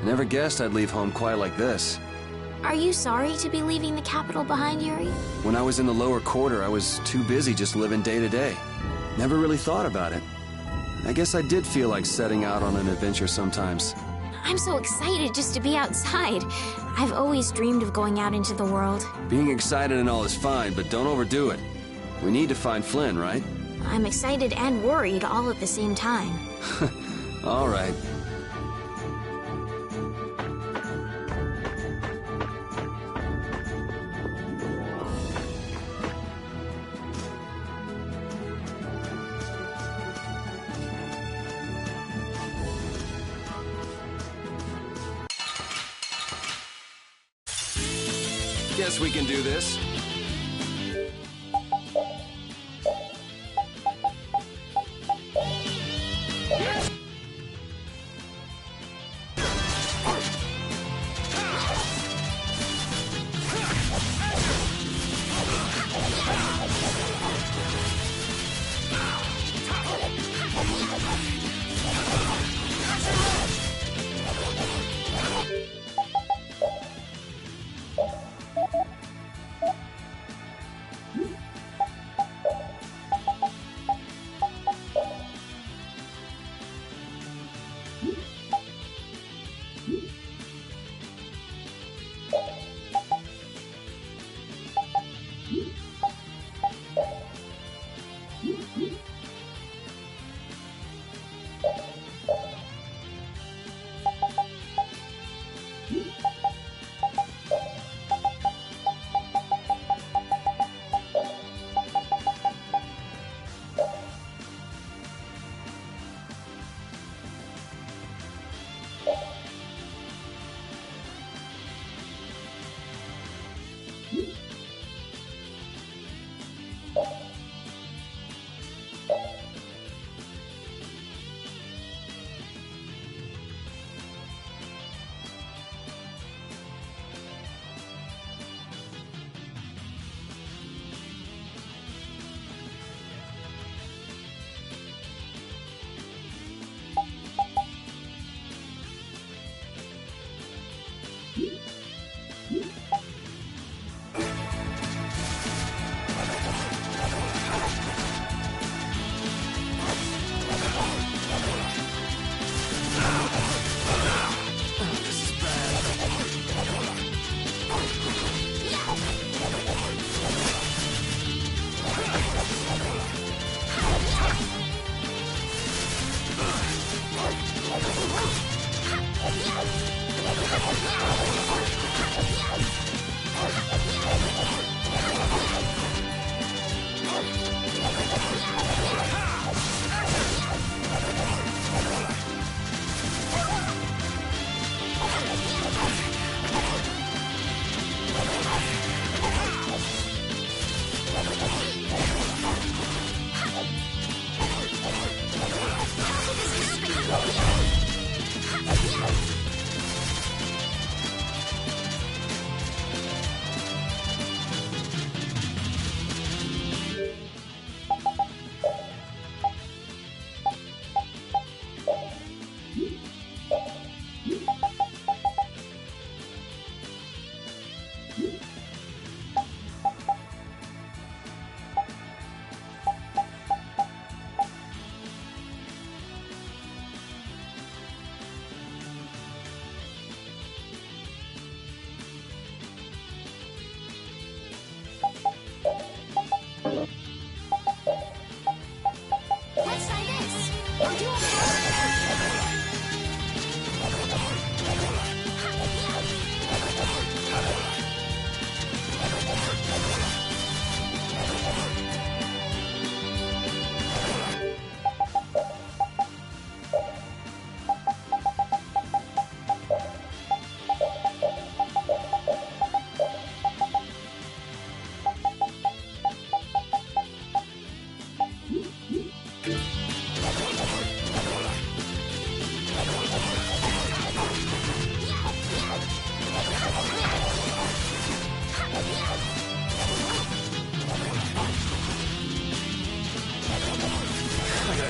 I never guessed I'd leave home quite like this. Are you sorry to be leaving the capital behind, Yuri? When I was in the lower quarter, I was too busy just living day to day. Never really thought about it. I guess I did feel like setting out on an adventure sometimes. I'm so excited just to be outside. I've always dreamed of going out into the world. Being excited and all is fine, but don't overdo it. We need to find Flynn, right? I'm excited and worried all at the same time. All right. Guess we can do this.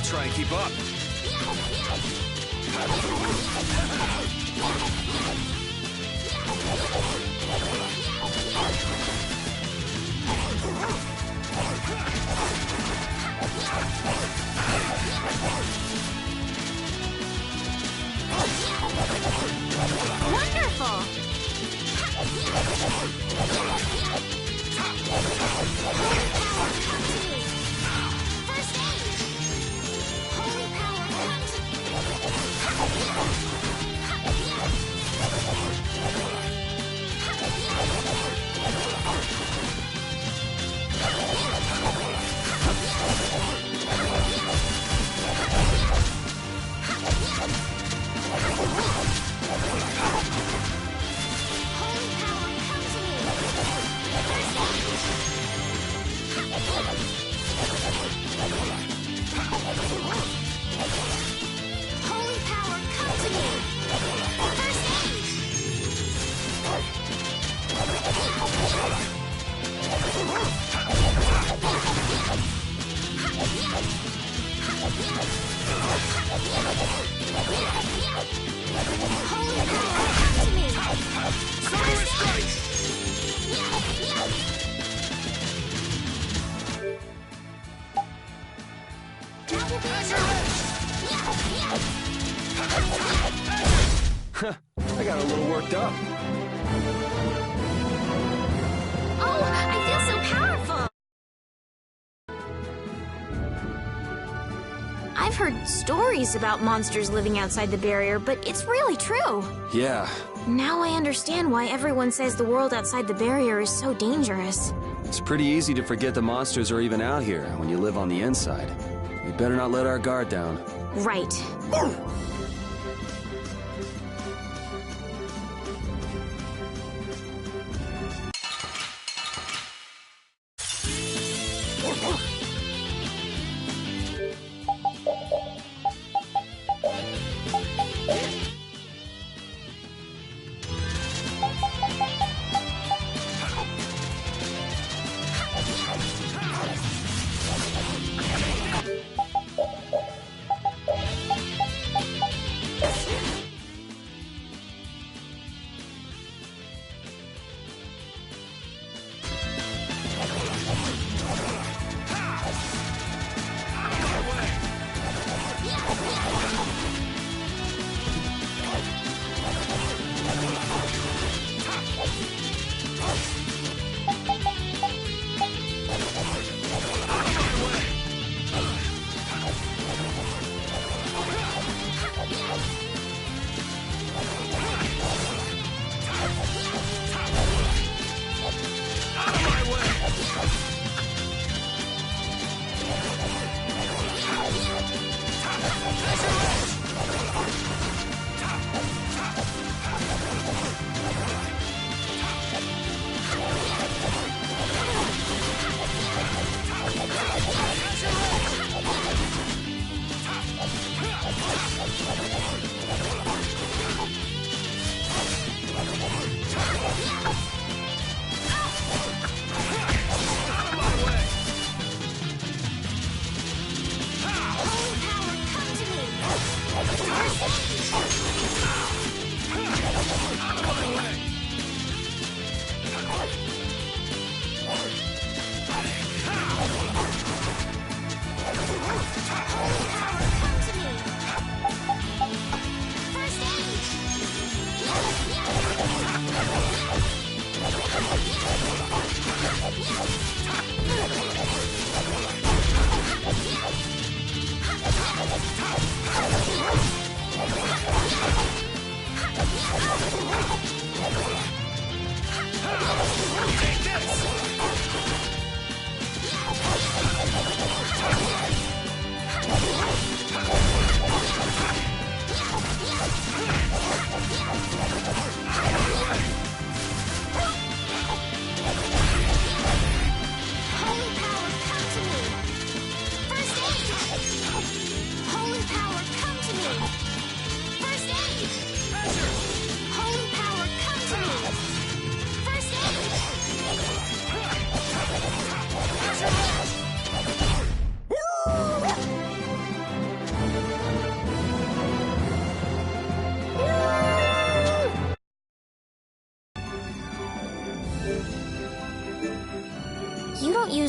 Try and keep up. I got a little worked up. Oh, I feel so powerful! I've heard stories about monsters living outside the barrier, but it's really true. Yeah. Now I understand why everyone says the world outside the barrier is so dangerous. It's pretty easy to forget the monsters are even out here when you live on the inside. We better not let our guard down. Right.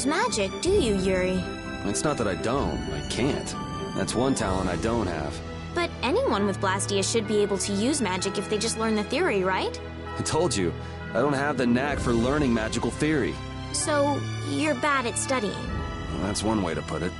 use magic, do you, Yuri? It's not that I don't. I can't. That's one talent I don't have. But anyone with Blastia should be able to use magic if they just learn the theory, right? I told you, I don't have the knack for learning magical theory. So, you're bad at studying. Well, that's one way to put it.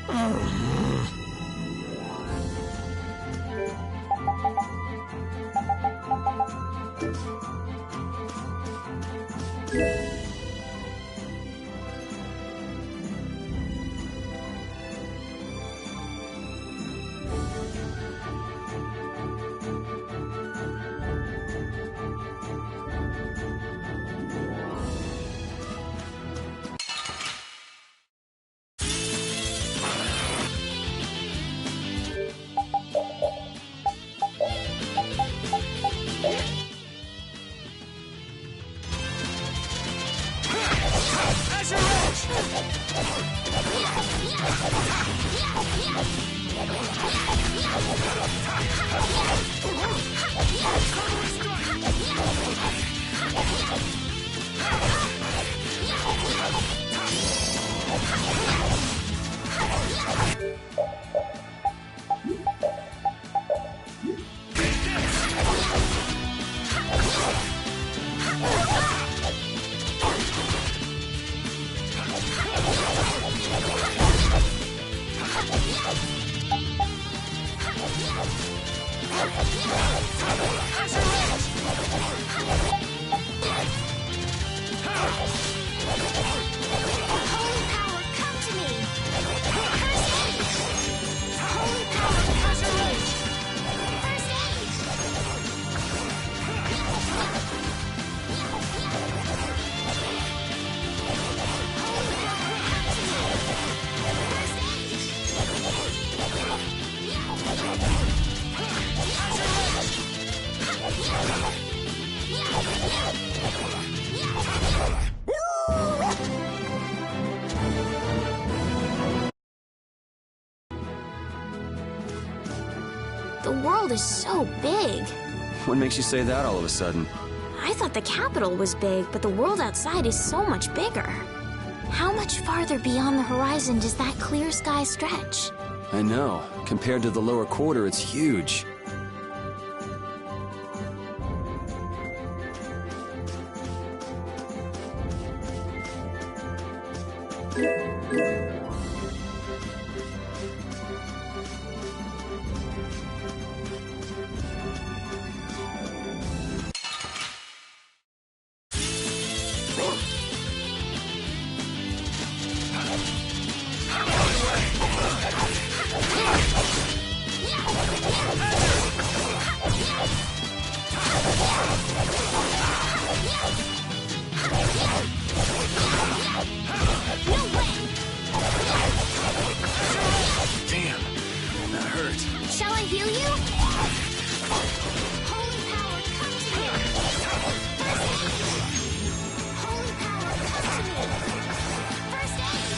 The world is so big. What makes you say that all of a sudden? I thought the capital was big, but the world outside is so much bigger. How much farther beyond the horizon does that clear sky stretch? I know. Compared to the lower quarter, it's huge. Shall I heal you? Holy power, come to me! First aid! Holy power, come to me! First aid!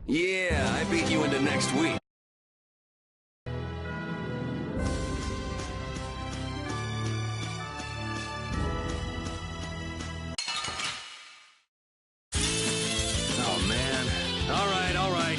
Yeah, I beat you into next week. Oh, man. All right, all right.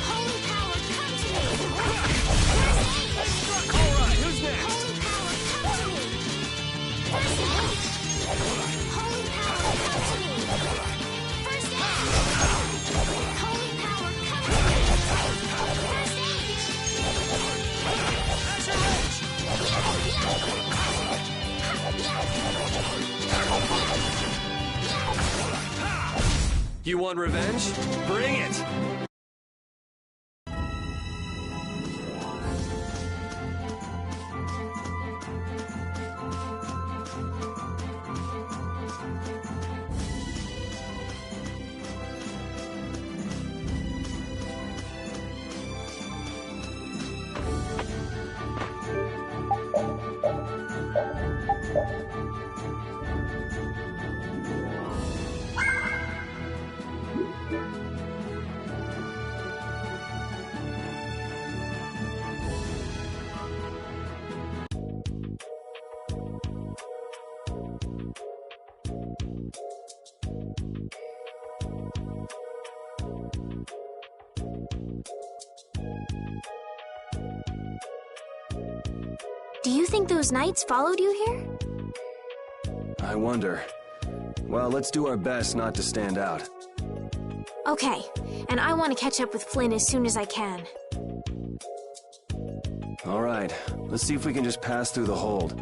Holy power, come to me! All right, who's next? Holy power, come to me! First aid! Holy power, come to me! First aid! You want revenge? Bring it! Do you think those knights followed you here? I wonder. Well, let's do our best not to stand out. Okay, and I want to catch up with Flynn as soon as I can. All right, let's see if we can just pass through the hold.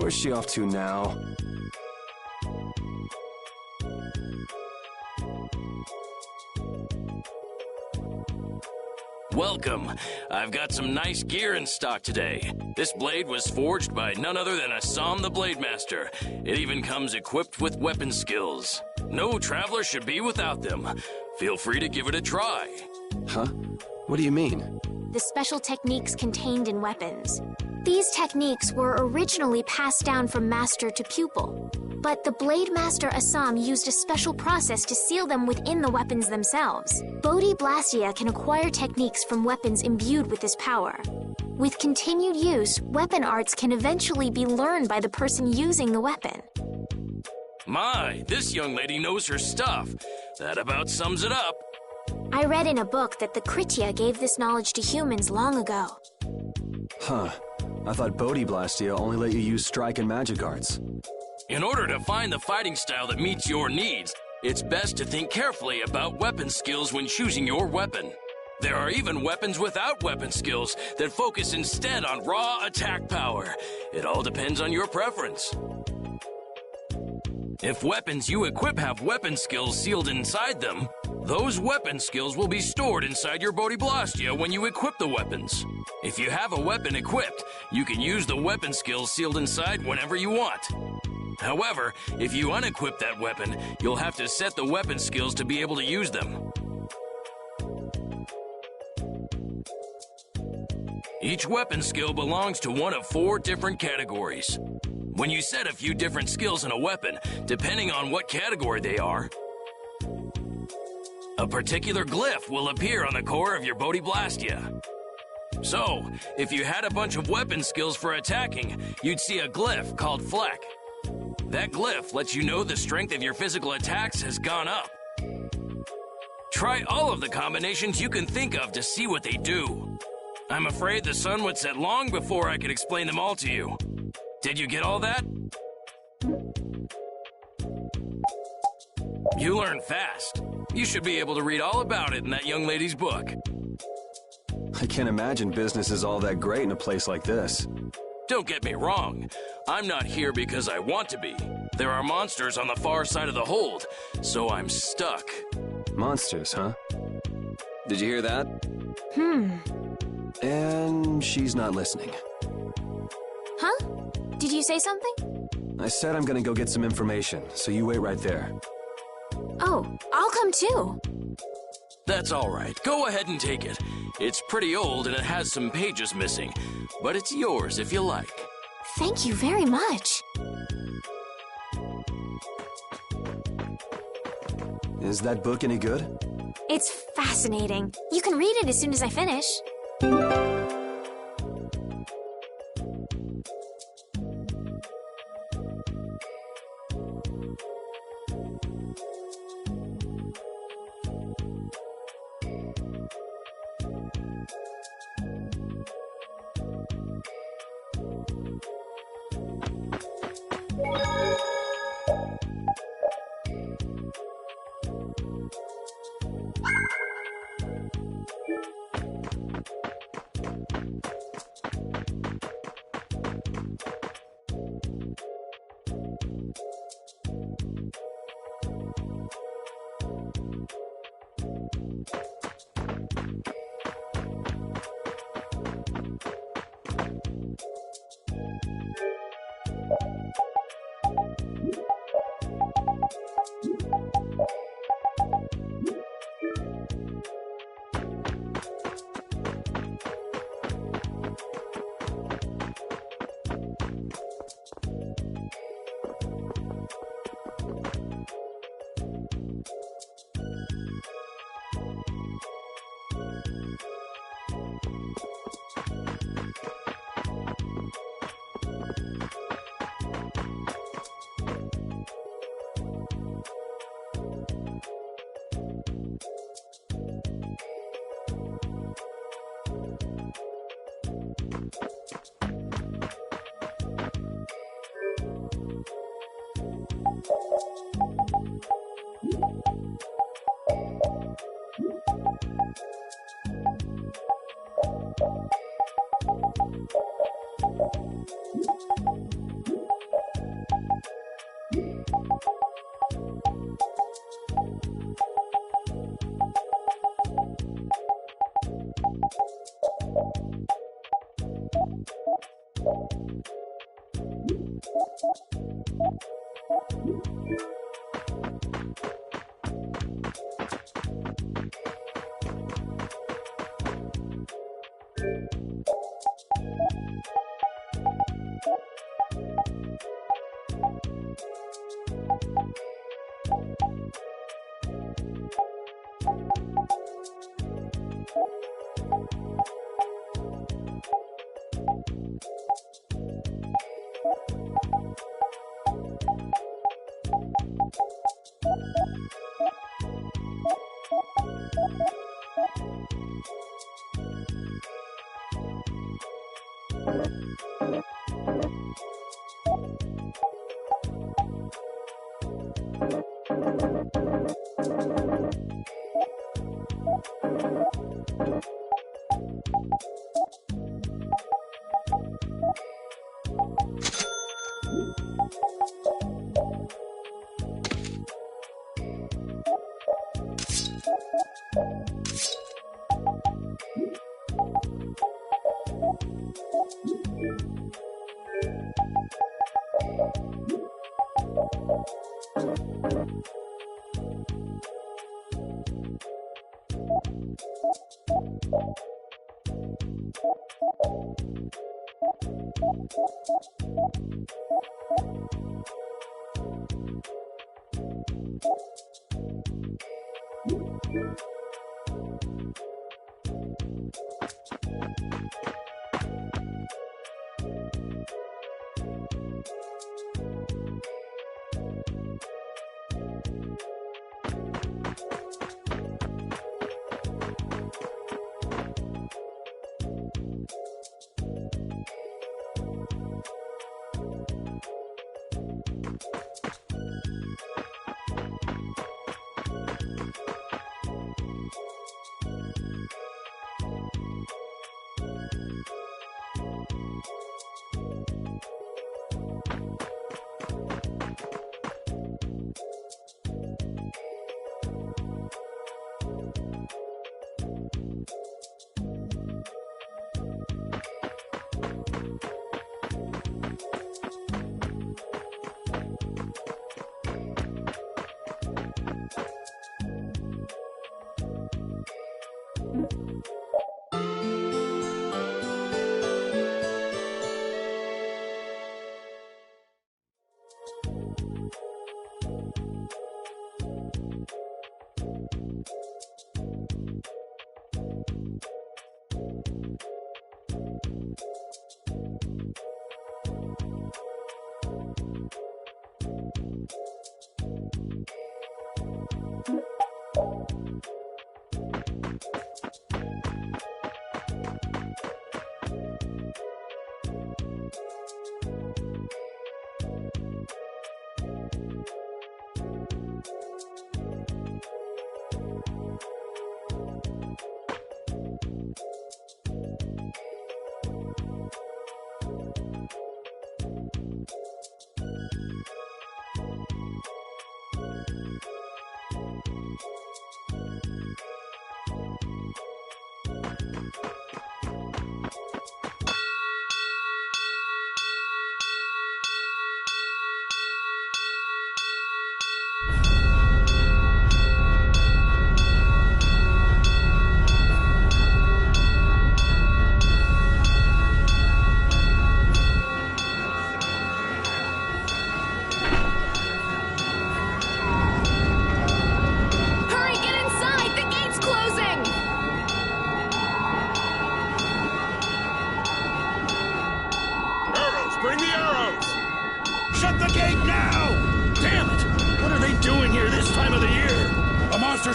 Where's she off to now? Welcome. I've got some nice gear in stock today. This blade was forged by none other than Assam the Blade Master. It even comes equipped with weapon skills. No traveler should be without them. Feel free to give it a try. Huh? What do you mean? The special techniques contained in weapons. These techniques were originally passed down from master to pupil, but the Blade Master Assam used a special process to seal them within the weapons themselves. Bodhi Blastia can acquire techniques from weapons imbued with this power. With continued use, weapon arts can eventually be learned by the person using the weapon. My, this young lady knows her stuff. That about sums it up. I read in a book that the Kritya gave this knowledge to humans long ago. Huh. I thought Bodhi Blastia only let you use strike and magic arts. In order to find the fighting style that meets your needs, it's best to think carefully about weapon skills when choosing your weapon. There are even weapons without weapon skills that focus instead on raw attack power. It all depends on your preference. If weapons you equip have weapon skills sealed inside them, those weapon skills will be stored inside your Bodhi Blastia when you equip the weapons. If you have a weapon equipped, you can use the weapon skills sealed inside whenever you want. However, if you unequip that weapon, you'll have to set the weapon skills to be able to use them. Each weapon skill belongs to one of 4 different categories. When you set a few different skills in a weapon, depending on what category they are, a particular glyph will appear on the core of your Bodhi Blastia. So, if you had a bunch of weapon skills for attacking, you'd see a glyph called Fleck. That glyph lets you know the strength of your physical attacks has gone up. Try all of the combinations you can think of to see what they do. I'm afraid the sun would set long before I could explain them all to you. Did you get all that? You learn fast. You should be able to read all about it in that young lady's book. I can't imagine business is all that great in a place like this. Don't get me wrong. I'm not here because I want to be. There are monsters on the far side of the hold, so I'm stuck. Monsters, huh? Did you hear that? And she's not listening. Huh? Did you say something? I said I'm gonna go get some information, so you wait right there. Oh, I'll come too. That's all right. Go ahead and take it. It's pretty old and it has some pages missing, but it's yours if you like. Thank you very much. Is that book any good? It's fascinating. You can read it as soon as I finish.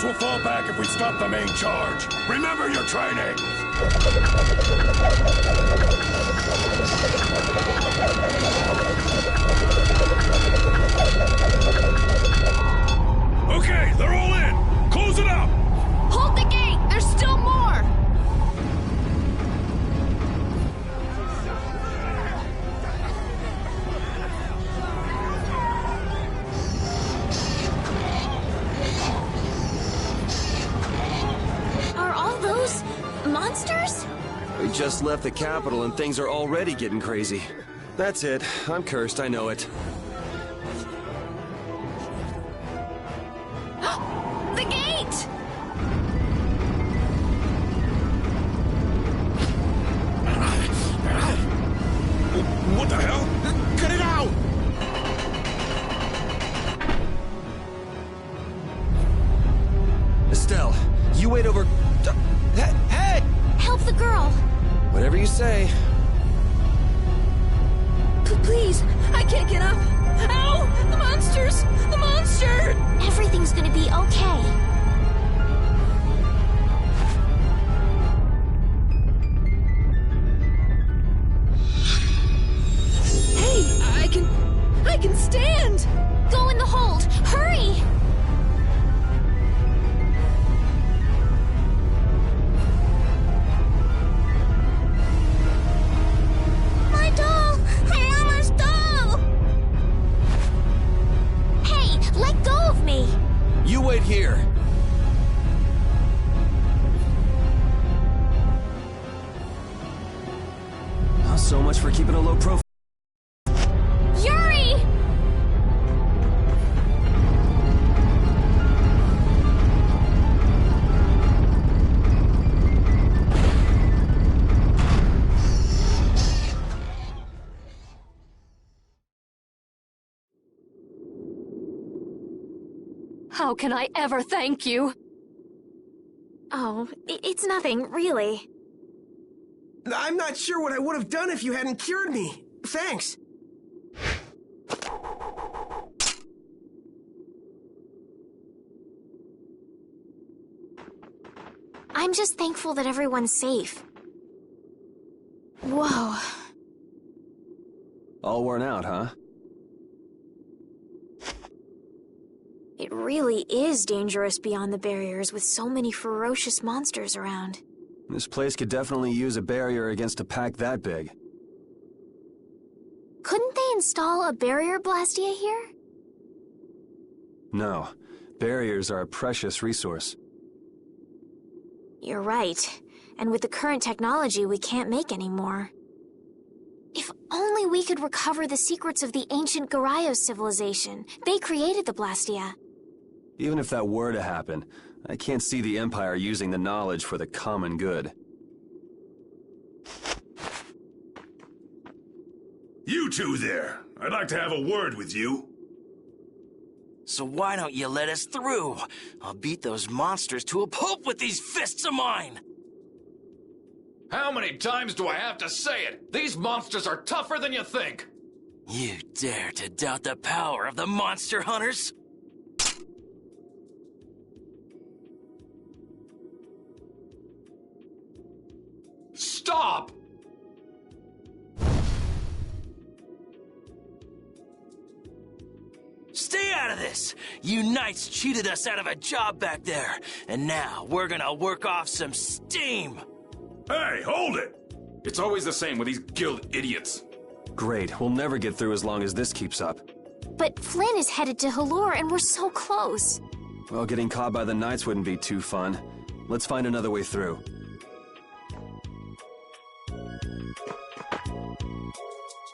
Will fall back if we stop the main charge. Remember your training! Okay, they're all in! Close it up! Hold the gate! There's still more! Monsters? We just left the capital and things are already getting crazy. That's it. I'm cursed, I know it. The gate! What the hell? Cut it out! Estelle, you wait over... Hey! Help the girl! Whatever you say. Please, I can't get up. Ow! The monsters! The monster! Everything's gonna be okay. Hey, I can stand! Go in the hold! Hurry! My doll! My mama's doll! Hey, let go of me! You wait here. Oh, so much for keeping a low profile. Yuri! How can I ever thank you? Oh, it's nothing, really. I'm not sure what I would have done if you hadn't cured me. Thanks. I'm just thankful that everyone's safe. Whoa. All worn out, huh? It really is dangerous beyond the barriers with so many ferocious monsters around. This place could definitely use a barrier against a pack that big. Couldn't they install a barrier Blastia here? No. Barriers are a precious resource. You're right. And with the current technology, we can't make any more. If only we could recover the secrets of the ancient Garayos civilization. They created the Blastia. Even if that were to happen, I can't see the Empire using the knowledge for the common good. You two there. I'd like to have a word with you. So why don't you let us through? I'll beat those monsters to a pulp with these fists of mine! How many times do I have to say it? These monsters are tougher than you think! You dare to doubt the power of the monster hunters? Stop! Stay out of this! You knights cheated us out of a job back there, and now we're gonna work off some steam! Hey, hold it! It's always the same with these guild idiots. Great, we'll never get through as long as this keeps up. But Flynn is headed to Halure and we're so close. Well, getting caught by the Knights wouldn't be too fun. Let's find another way through.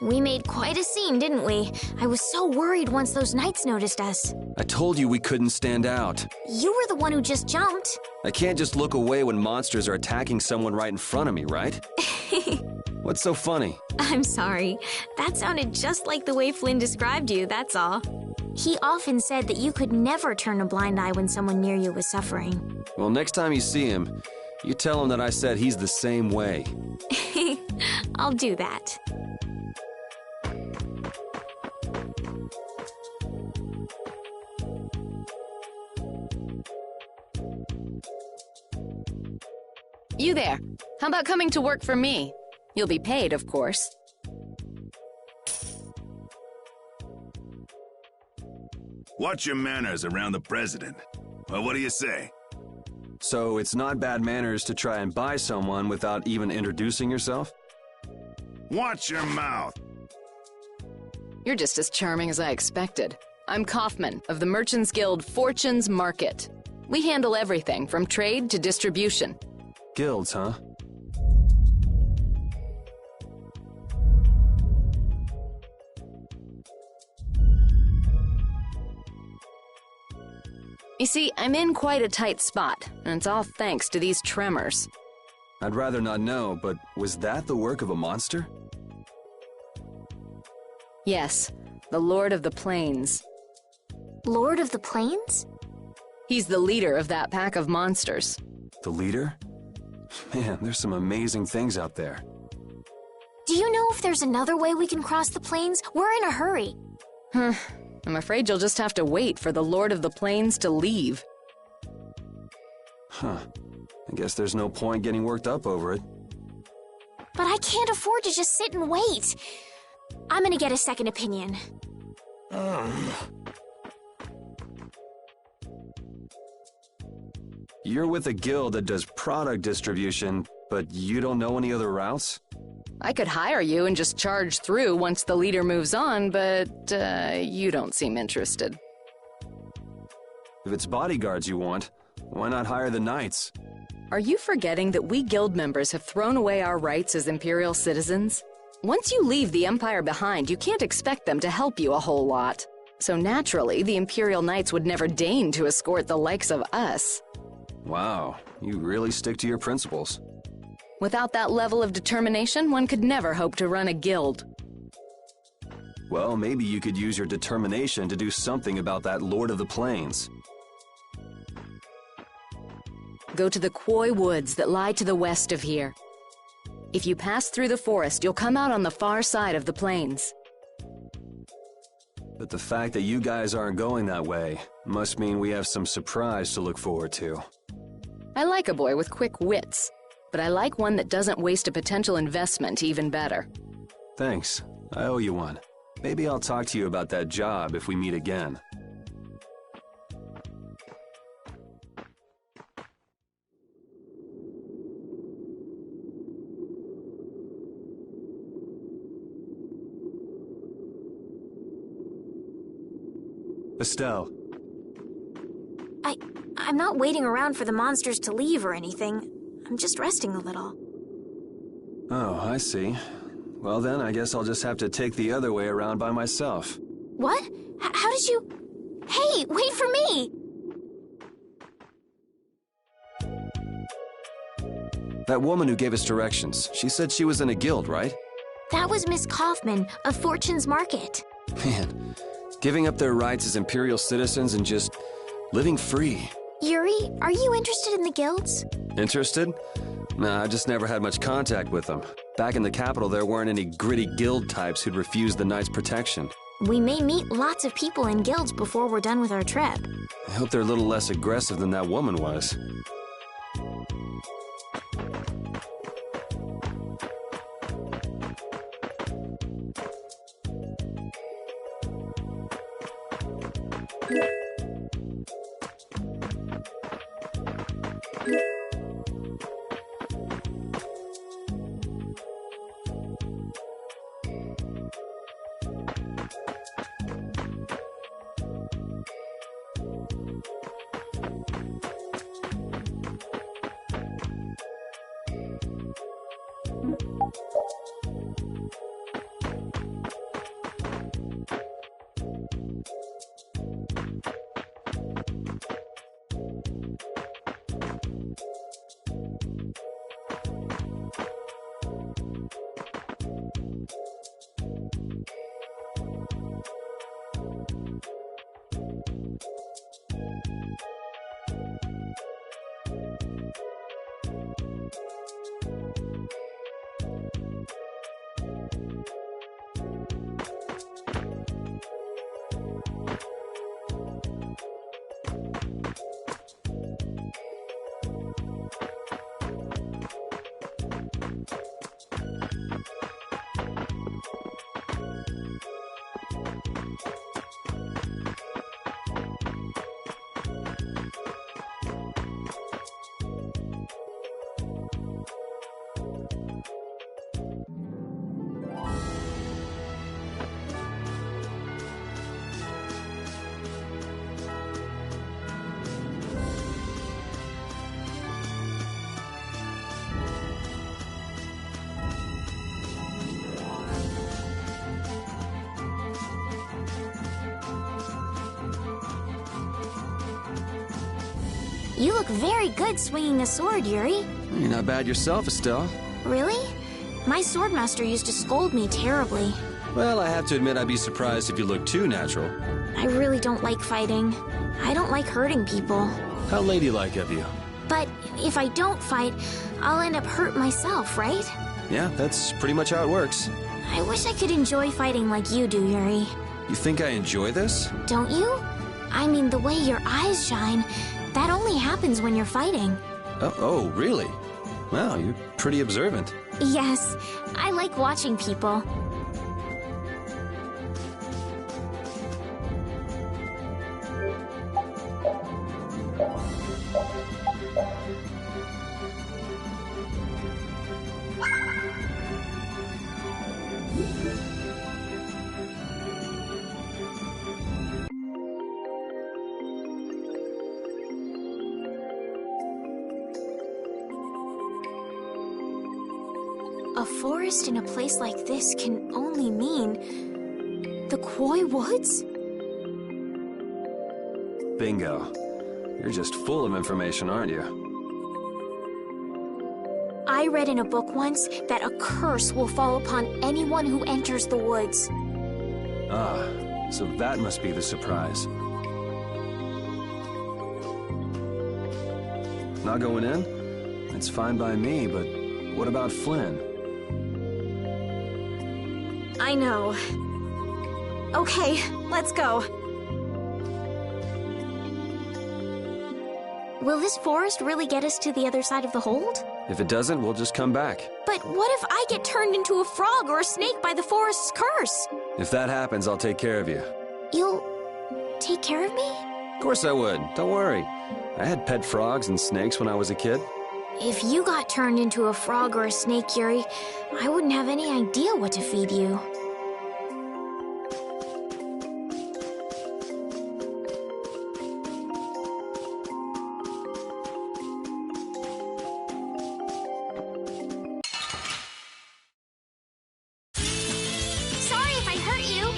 We made quite a scene, didn't we? I was so worried once those Knights noticed us. I told you we couldn't stand out. You were the one who just jumped. I can't just look away when monsters are attacking someone right in front of me, right? What's so funny? I'm sorry. That sounded just like the way Flynn described you, that's all. He often said that you could never turn a blind eye when someone near you was suffering. Well, next time you see him, you tell him that I said he's the same way. I'll do that. You there. How about coming to work for me? You'll be paid, of course. Watch your manners around the president. Well, what do you say? So it's not bad manners to try and buy someone without even introducing yourself? Watch your mouth. You're just as charming as I expected. I'm Kaufman of the Merchants Guild Fortunes Market. We handle everything from trade to distribution. Guilds, huh? You see, I'm in quite a tight spot, and it's all thanks to these tremors. I'd rather not know, but was that the work of a monster? Yes, the Lord of the Plains. Lord of the Plains? He's the leader of that pack of monsters. The leader? Man, there's some amazing things out there. Do you know if there's another way we can cross the plains? We're in a hurry. I'm afraid you'll just have to wait for the Lord of the Plains to leave. Huh. I guess there's no point getting worked up over it. But I can't afford to just sit and wait. I'm gonna get a second opinion. You're with a guild that does product distribution, but you don't know any other routes? I could hire you and just charge through once the leader moves on, but you don't seem interested. If it's bodyguards you want, why not hire the knights? Are you forgetting that we guild members have thrown away our rights as Imperial citizens? Once you leave the Empire behind, you can't expect them to help you a whole lot. So naturally, the Imperial Knights would never deign to escort the likes of us. Wow, you really stick to your principles. Without that level of determination, one could never hope to run a guild. Well, maybe you could use your determination to do something about that Lord of the Plains. Go to the Koi Woods that lie to the west of here. If you pass through the forest, you'll come out on the far side of the plains. But the fact that you guys aren't going that way must mean we have some surprise to look forward to. I like a boy with quick wits, but I like one that doesn't waste a potential investment even better. Thanks. I owe you one. Maybe I'll talk to you about that job if we meet again. Estelle. I'm not waiting around for the monsters to leave or anything. I'm just resting a little. Oh, I see. Well then, I guess I'll just have to take the other way around by myself. What? How did you... Hey, wait for me! That woman who gave us directions, she said she was in a guild, right? That was Miss Kaufman of Fortune's Market. Man, giving up their rights as Imperial citizens and just living free. Yuri, are you interested in the guilds? Interested? Nah, I just never had much contact with them. Back in the capital, there weren't any gritty guild types who'd refuse the Knights' protection. We may meet lots of people in guilds before we're done with our trip. I hope they're a little less aggressive than that woman was. You look very good swinging a sword, Yuri. You're not bad yourself, Estelle. Really? My swordmaster used to scold me terribly. Well, I have to admit I'd be surprised if you looked too natural. I really don't like fighting. I don't like hurting people. How ladylike of you. But if I don't fight, I'll end up hurt myself, right? Yeah, that's pretty much how it works. I wish I could enjoy fighting like you do, Yuri. You think I enjoy this? Don't you? I mean, the way your eyes shine, that only happens when you're fighting. Oh, really? Wow, you're pretty observant. Yes, I like watching people. A forest in a place like this can only mean the Koi Woods? Bingo. You're just full of information, aren't you? I read in a book once that a curse will fall upon anyone who enters the woods. Ah, so that must be the surprise. Not going in? It's fine by me, but what about Flynn? I know. Okay, let's go. Will this forest really get us to the other side of the hold? If it doesn't, we'll just come back. But what if I get turned into a frog or a snake by the forest's curse? If that happens, I'll take care of you. You'll take care of me? Of course I would. Don't worry. I had pet frogs and snakes when I was a kid. If you got turned into a frog or a snake, Yuri, I wouldn't have any idea what to feed you. Sorry if I hurt you.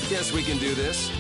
Guess we can do this.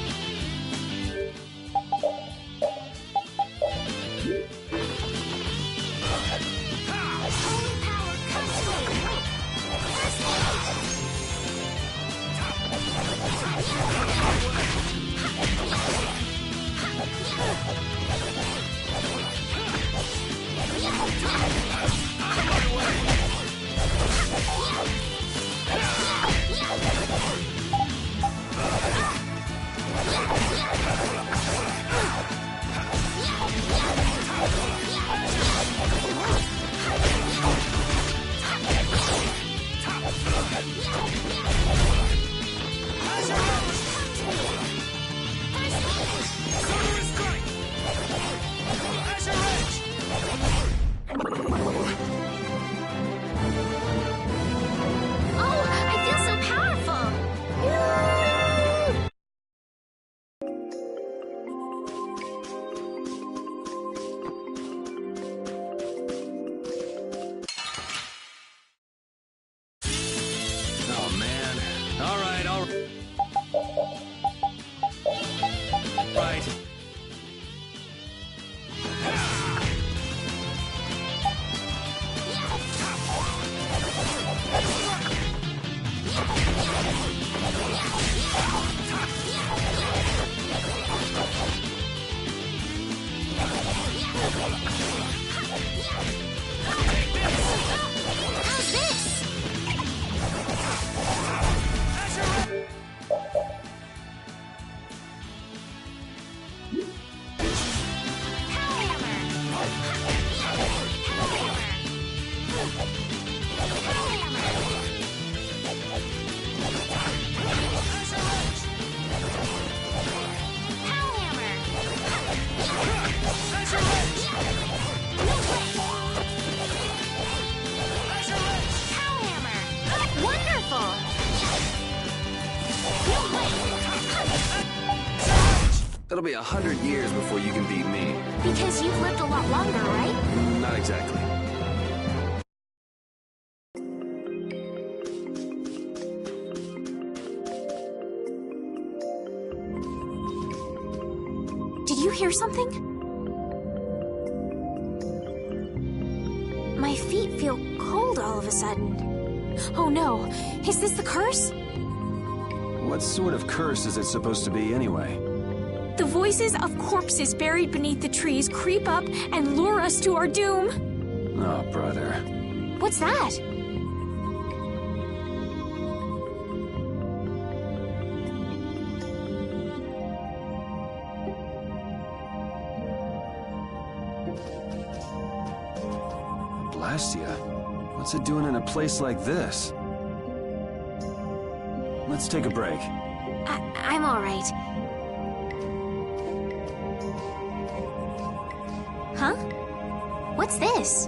be 100 years before you can beat me. Because you've lived a lot longer, right? Not exactly. Did you hear something? My feet feel cold all of a sudden. Oh no, is this the curse? What sort of curse is it supposed to be anyway? The voices of corpses buried beneath the trees creep up and lure us to our doom. Oh, brother. What's that? Blastia? What's it doing in a place like this? Let's take a break. I'm all right. Huh? What's this?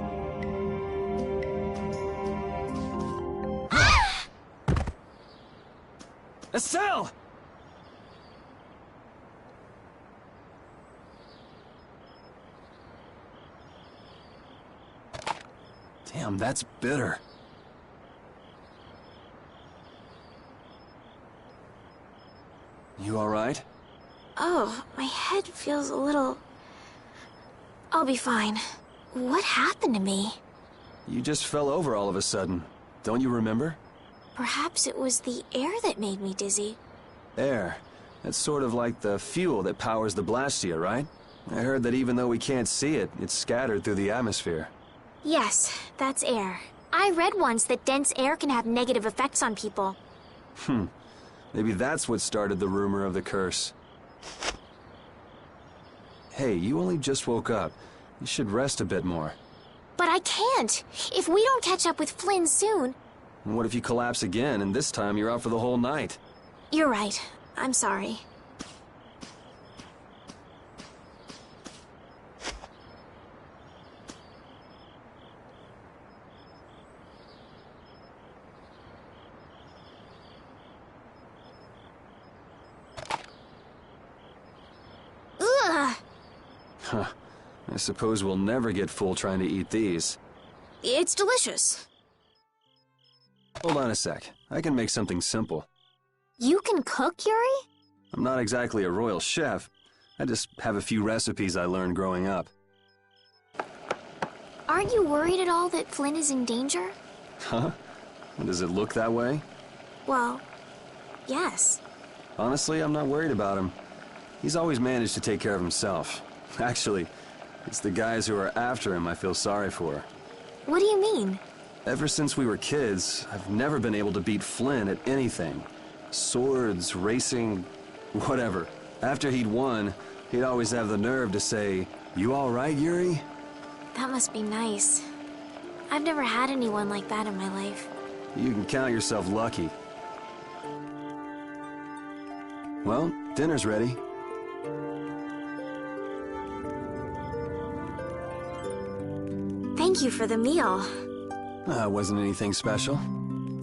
A cell! Damn, that's bitter. You all right? Oh, my head feels a little... I'll be fine. What happened to me? You just fell over all of a sudden. Don't you remember? Perhaps it was the air that made me dizzy. Air. That's sort of like the fuel that powers the Blastia, right? I heard that even though we can't see it, it's scattered through the atmosphere. Yes, that's air. I read once that dense air can have negative effects on people. Maybe that's what started the rumor of the curse. Hey, you only just woke up. You should rest a bit more. But I can't! If we don't catch up with Flynn soon... And what if you collapse again, and this time you're out for the whole night? You're right. I'm sorry. Ugh! Huh. I suppose we'll never get full trying to eat these. It's delicious. Hold on a sec. I can make something simple. You can cook, Yuri? I'm not exactly a royal chef. I just have a few recipes I learned growing up. Aren't you worried at all that Flynn is in danger? Huh? Does it look that way? Well, yes. Honestly, I'm not worried about him. He's always managed to take care of himself. Actually, it's the guys who are after him I feel sorry for. What do you mean? Ever since we were kids, I've never been able to beat Flynn at anything. Swords, racing, whatever. After he'd won, he'd always have the nerve to say, "You all right, Yuri?" That must be nice. I've never had anyone like that in my life. You can count yourself lucky. Well, dinner's ready. Thank you for the meal. Wasn't anything special.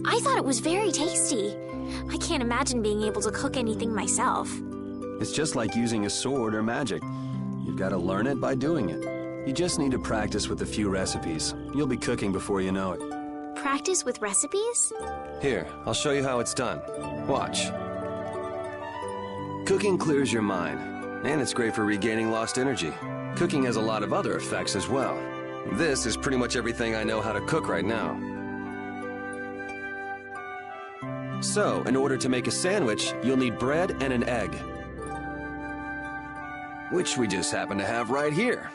I thought it was very tasty. I can't imagine being able to cook anything myself. It's just like using a sword or magic. You've got to learn it by doing it. You just need to practice with a few recipes. You'll be cooking before you know it. Practice with recipes? Here, I'll show you how it's done. Watch. Cooking clears your mind, and it's great for regaining lost energy. Cooking has a lot of other effects as well. This is pretty much everything I know how to cook right now. So, in order to make a sandwich, you'll need bread and an egg. Which we just happen to have right here.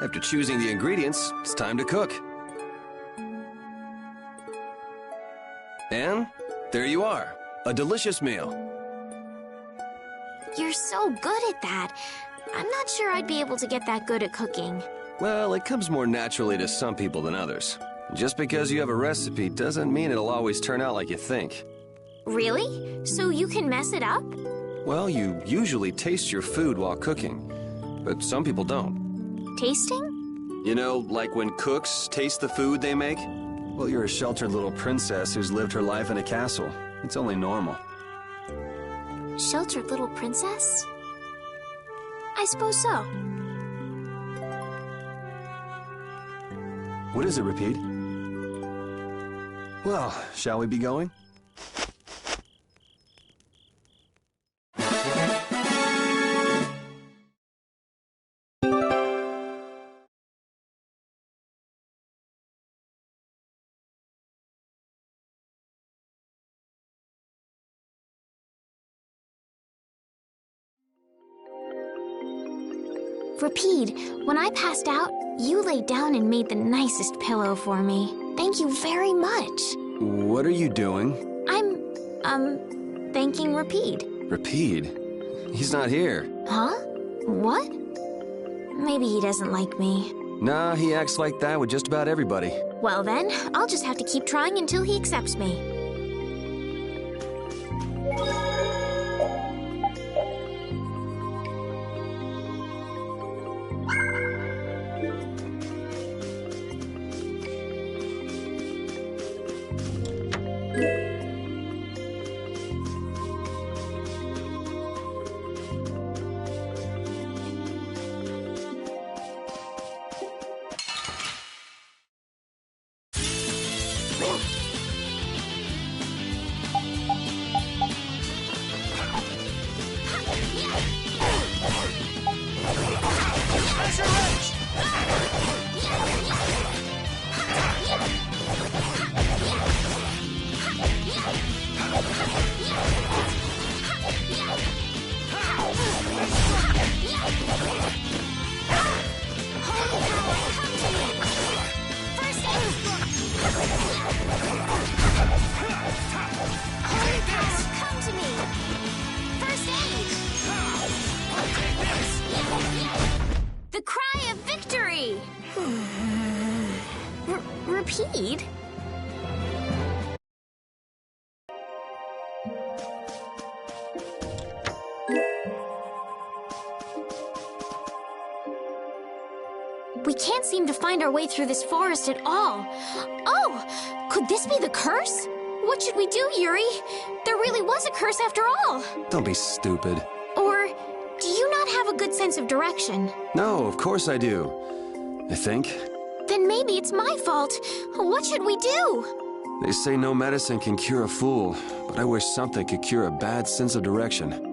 After choosing the ingredients, it's time to cook. And there you are, a delicious meal. You're so good at that. I'm not sure I'd be able to get that good at cooking. Well, it comes more naturally to some people than others. Just because you have a recipe doesn't mean it'll always turn out like you think. Really? So you can mess it up? Well, you usually taste your food while cooking, but some people don't. Tasting? You know, like when cooks taste the food they make? Well, you're a sheltered little princess who's lived her life in a castle. It's only normal. Sheltered little princess? I suppose so. What is it, Repeat? Well, shall we be going? Repeat, when I passed out, you laid down and made the nicest pillow for me. Thank you very much. What are you doing? I'm, thanking Repeat. Repeat? He's not here. Huh? What? Maybe he doesn't like me. Nah, he acts like that with just about everybody. Well then, I'll just have to keep trying until he accepts me. The cry of victory! Repeat? We can't seem to find our way through this forest at all. Oh! Could this be the curse? What should we do, Yuri? There really was a curse after all. Don't be stupid. Or do you not have a good sense of direction? No, of course I do. I think. Then maybe it's my fault. What should we do? They say no medicine can cure a fool, but I wish something could cure a bad sense of direction.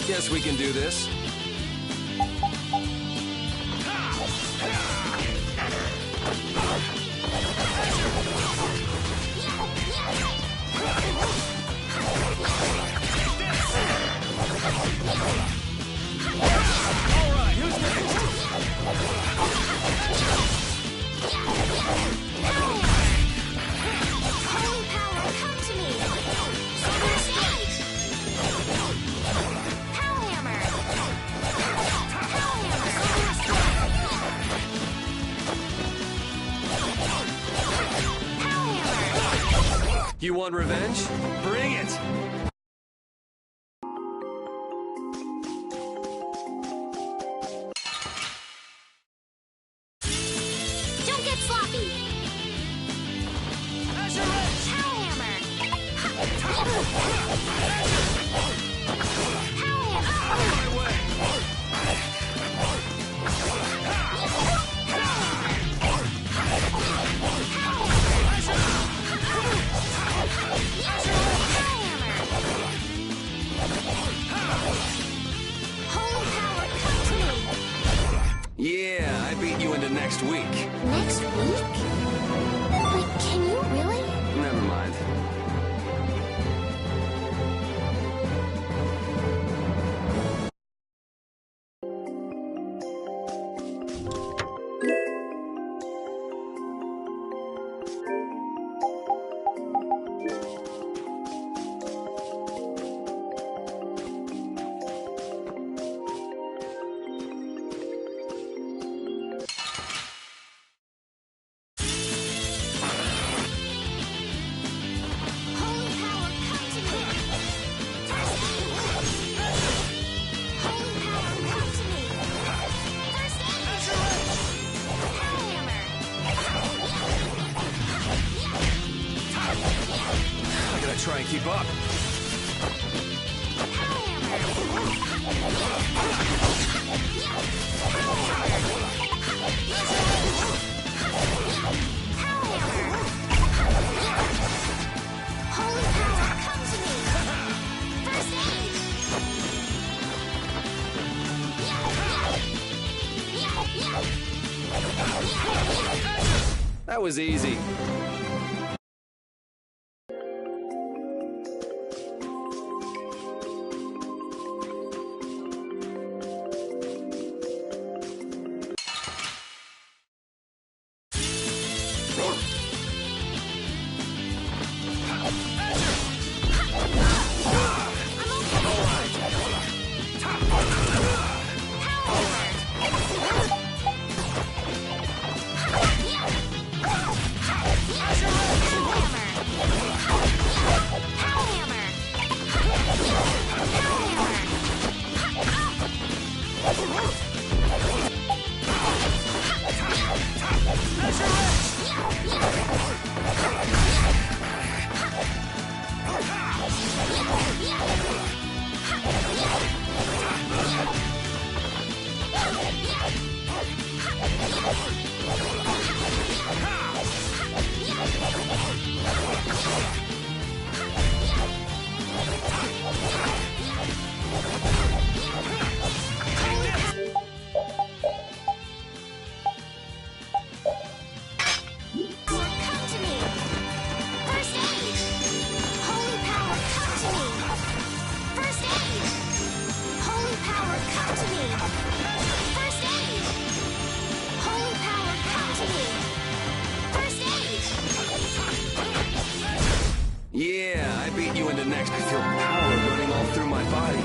Guess we can do this. You want revenge? Bring it! Don't get sloppy! Power hammer! My way! Yeah, I beat you into next week. Next week? Wait, can you really? Never mind. Try and keep up. That was easy. Yeah, I beat you into next. I feel power running all through my body.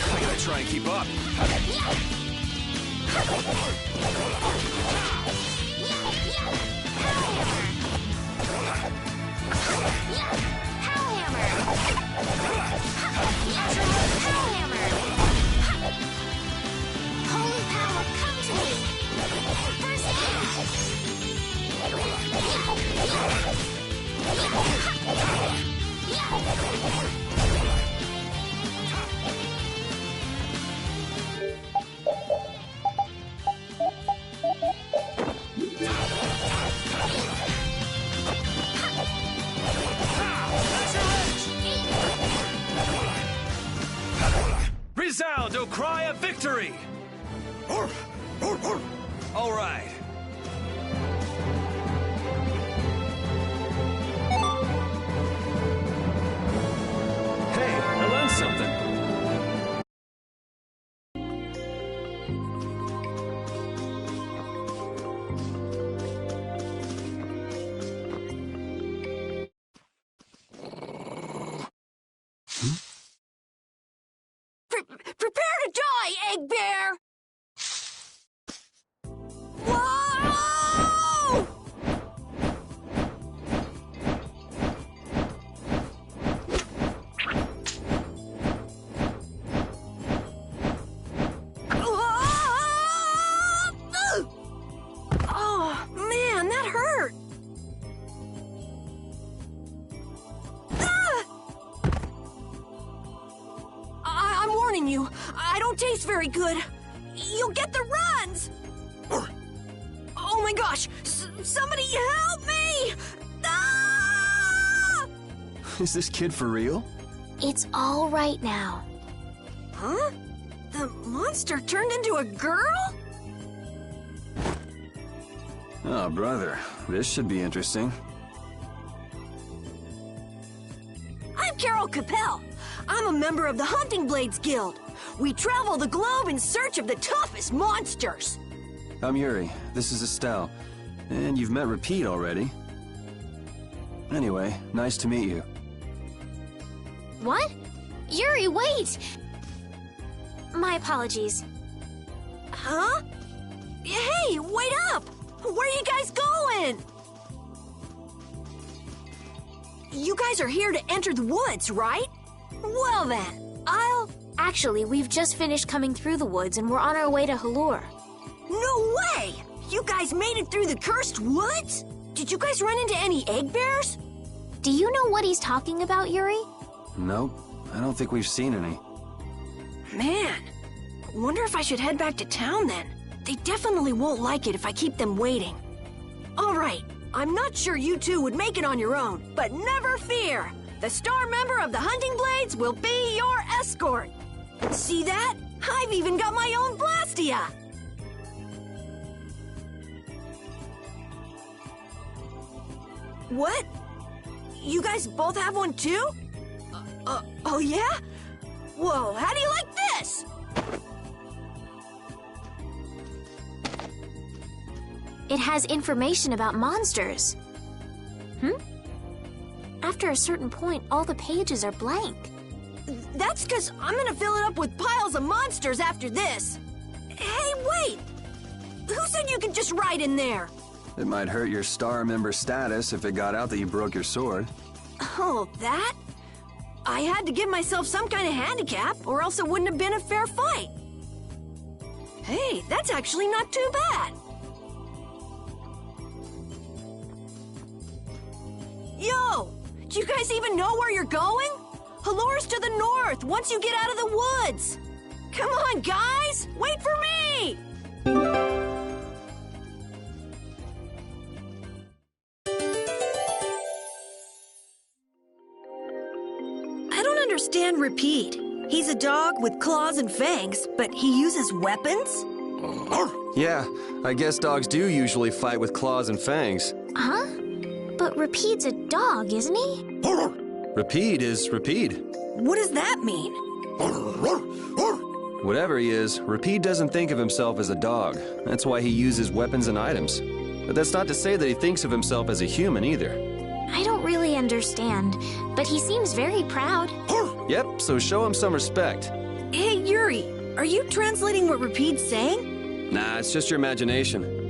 I gotta try and keep up. Resound, O cry of victory! All right. Hey, I learned something. Prepare to die, Egg Bear! Whoa! Oh, man, that hurt. I'm warning you, I don't taste very good. You'll get the runs! Oh my gosh! Somebody help me! Ah! Is this kid for real? It's all right now. Huh? The monster turned into a girl? Oh, brother. This should be interesting. I'm Carol Capel. I'm a member of the Hunting Blades Guild. We travel the globe in search of the toughest monsters. I'm Yuri. This is Estelle. And you've met Repeat already. Anyway, nice to meet you. What? Yuri, wait! My apologies. Huh? Hey, wait up! Where are you guys going? You guys are here to enter the woods, right? Well then, Actually, we've just finished coming through the woods and we're on our way to Halure. No way! You guys made it through the cursed woods? Did you guys run into any egg bears? Do you know what he's talking about, Yuri? Nope. I don't think we've seen any. Man, wonder if I should head back to town then. They definitely won't like it if I keep them waiting. All right, I'm not sure you two would make it on your own, but never fear. The star member of the Hunting Blades will be your escort. See that? I've even got my own Blastia. What? You guys both have one too? Oh yeah? Whoa, how do you like this? It has information about monsters. After a certain point, all the pages are blank. That's because I'm gonna fill it up with piles of monsters after this. Hey, wait! Who said you could just write in there? It might hurt your star member status if it got out that you broke your sword. Oh, that? I had to give myself some kind of handicap, or else it wouldn't have been a fair fight. Hey, that's actually not too bad. Yo! Do you guys even know where you're going? Halure's to the north, once you get out of the woods. Come on, guys! Wait for me! I don't understand Repeat. He's a dog with claws and fangs, but he uses weapons? Yeah, I guess dogs do usually fight with claws and fangs. Huh? But Repeat's a dog, isn't he? Repeat is Repeat. What does that mean? Whatever he is, Repeat doesn't think of himself as a dog. That's why he uses weapons and items. But that's not to say that he thinks of himself as a human either. I don't really understand, but he seems very proud. Yep, so show him some respect. Hey, Yuri, are you translating what Repeat's saying? Nah, it's just your imagination.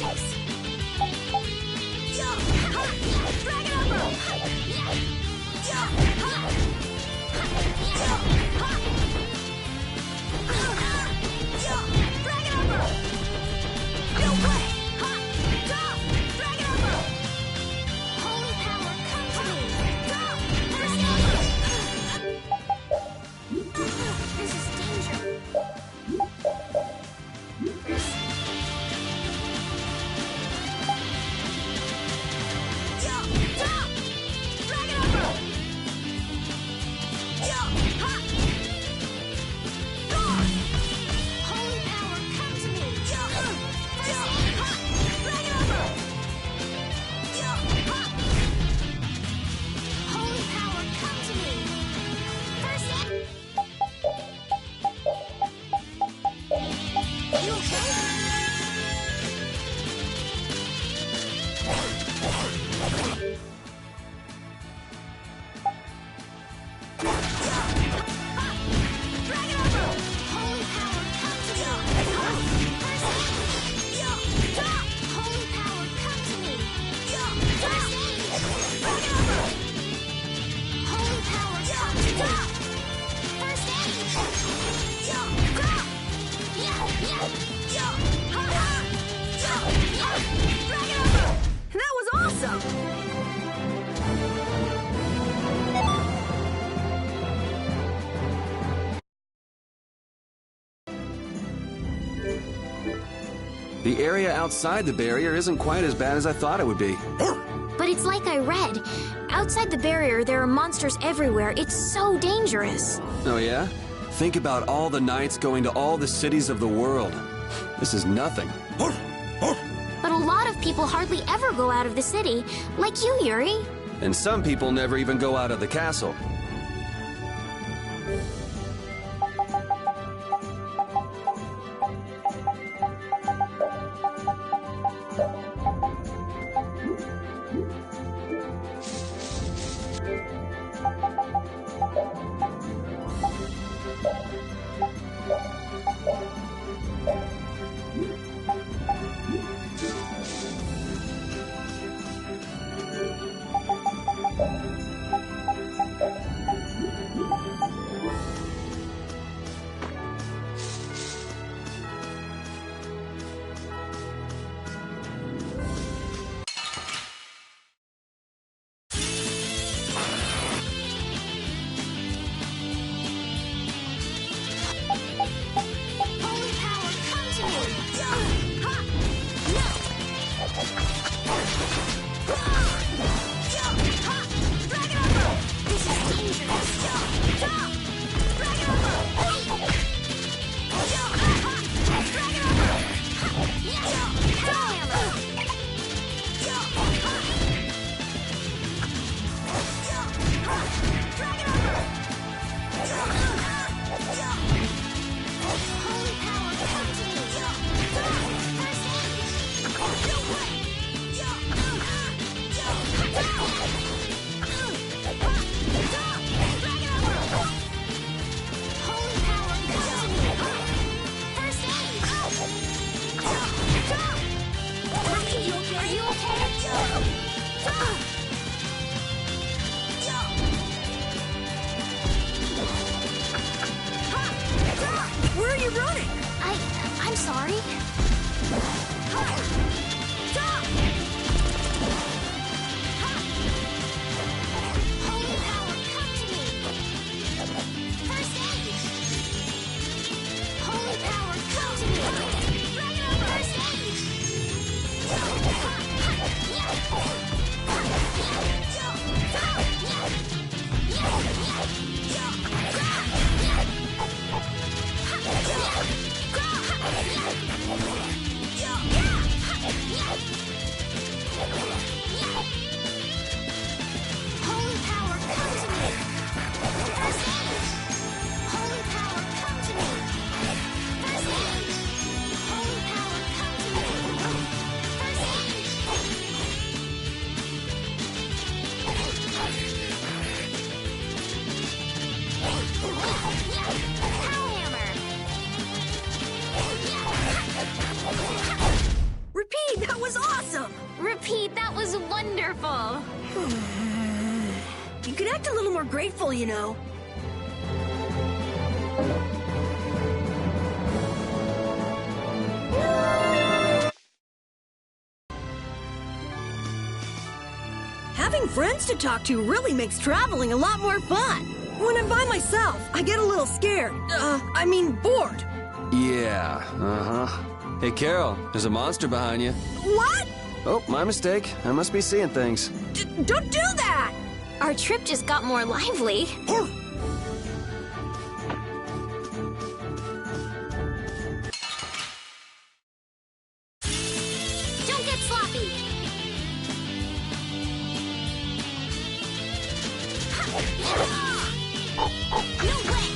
case. Dragon Upper! Dragon Upper! No way! Dragon Upper! Holy power, come to me! This is danger. That was awesome! The area outside the barrier isn't quite as bad as I thought it would be. But it's like I read. Outside the barrier, there are monsters everywhere. It's so dangerous. Oh yeah? Think about all the knights going to all the cities of the world. This is nothing. But a lot of people hardly ever go out of the city, like you, Yuri. And some people never even go out of the castle. Holy power, come to me! Dragon Upper! This is dangerous! Dragon Upper! Dragon Upper! Dragon Upper! Holy power, come to me! First aid! No way! Dragon Upper! Holy power, come to me! First aid! Are you okay? Where are you running? I'm sorry. Holy power, come to me. First aid. Holy power, come to me. Dragon Upper! First aid. grateful. You could act a little more grateful, you know. Having friends to talk to really makes traveling a lot more fun. When I'm by myself, I get a little scared. Bored. Yeah, uh-huh. Hey, Carol, there's a monster behind you. What? Oh, my mistake. I must be seeing things. Don't do that! Our trip just got more lively. Don't get sloppy. No way.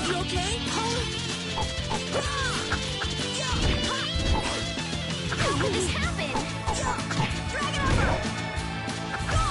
You okay? How did this happen? Drag it over! Drag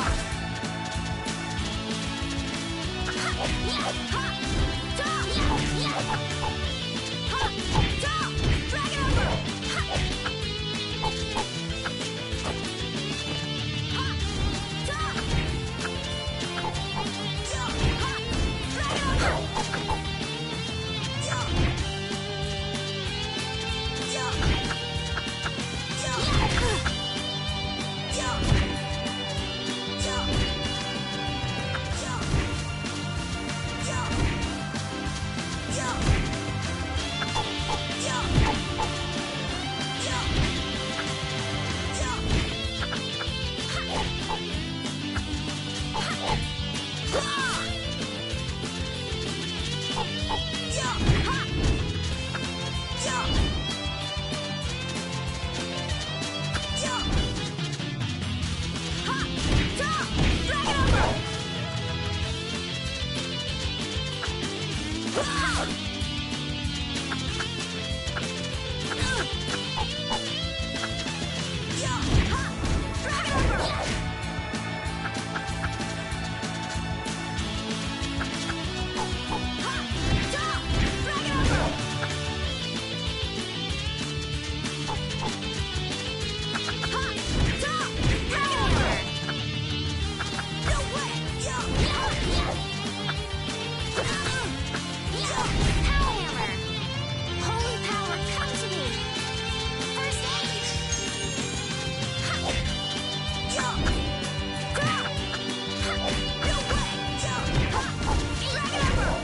it over!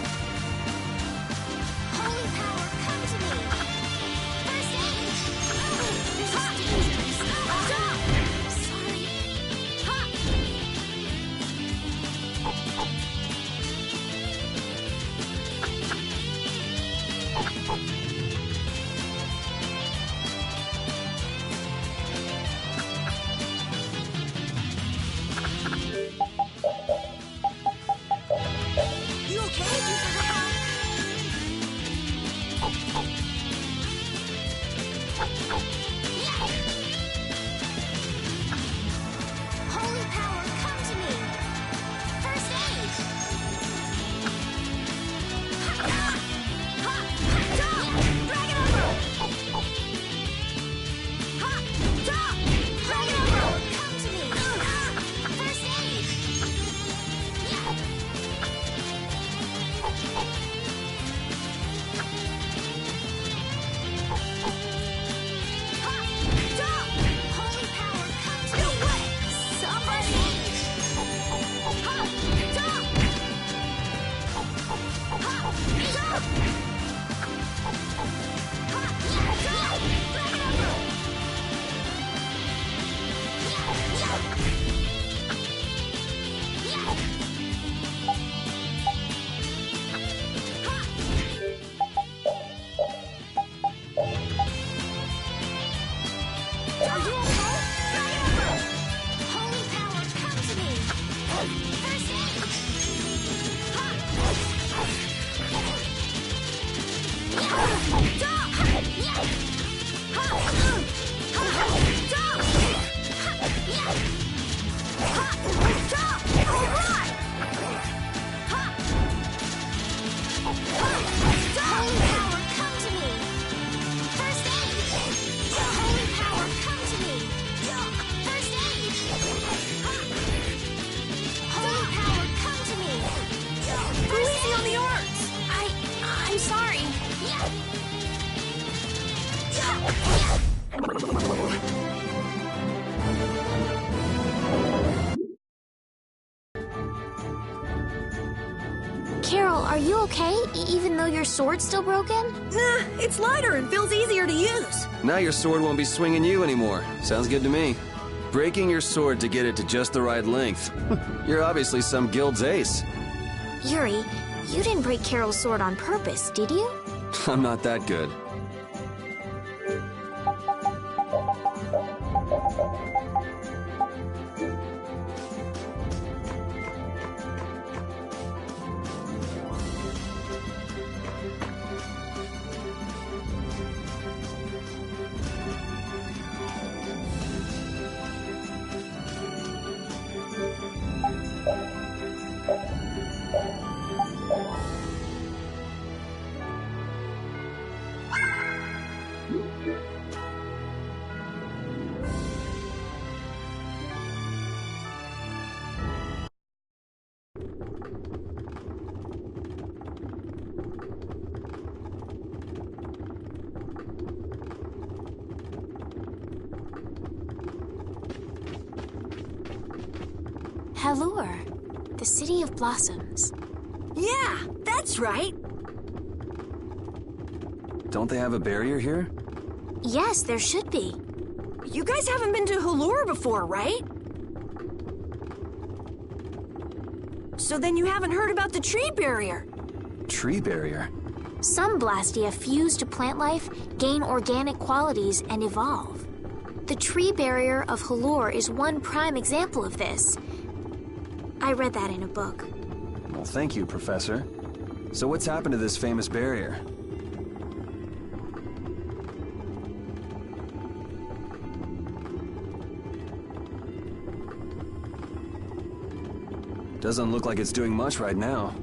Are you okay, even though your sword's still broken? Nah, it's lighter and feels easier to use. Now your sword won't be swinging you anymore. Sounds good to me. Breaking your sword to get it to just the right length. You're obviously some guild's ace. Yuri, you didn't break Carol's sword on purpose, did you? I'm not that good. Halure, the City of Blossoms. Yeah, that's right. Don't they have a barrier here? Yes, there should be. You guys haven't been to Halure before, right? So then you haven't heard about the tree barrier. Tree barrier? Some Blastia fuse to plant life, gain organic qualities, and evolve. The tree barrier of Halure is one prime example of this. I read that in a book. Well, thank you, Professor. So what's happened to this famous barrier? Doesn't look like it's doing much right now.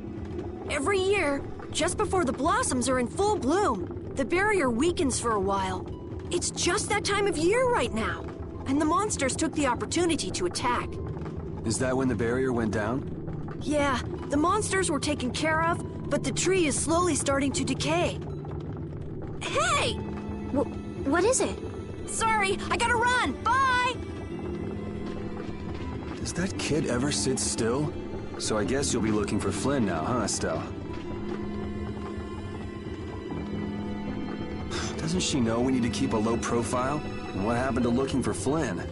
Every year, just before the blossoms are in full bloom, the barrier weakens for a while. It's just that time of year right now, and the monsters took the opportunity to attack. Is that when the barrier went down? Yeah, the monsters were taken care of, but the tree is slowly starting to decay. Hey! What is it? Sorry, I gotta run! Bye! Does that kid ever sit still? So I guess you'll be looking for Flynn now, huh, Estelle? Doesn't she know we need to keep a low profile? And what happened to looking for Flynn?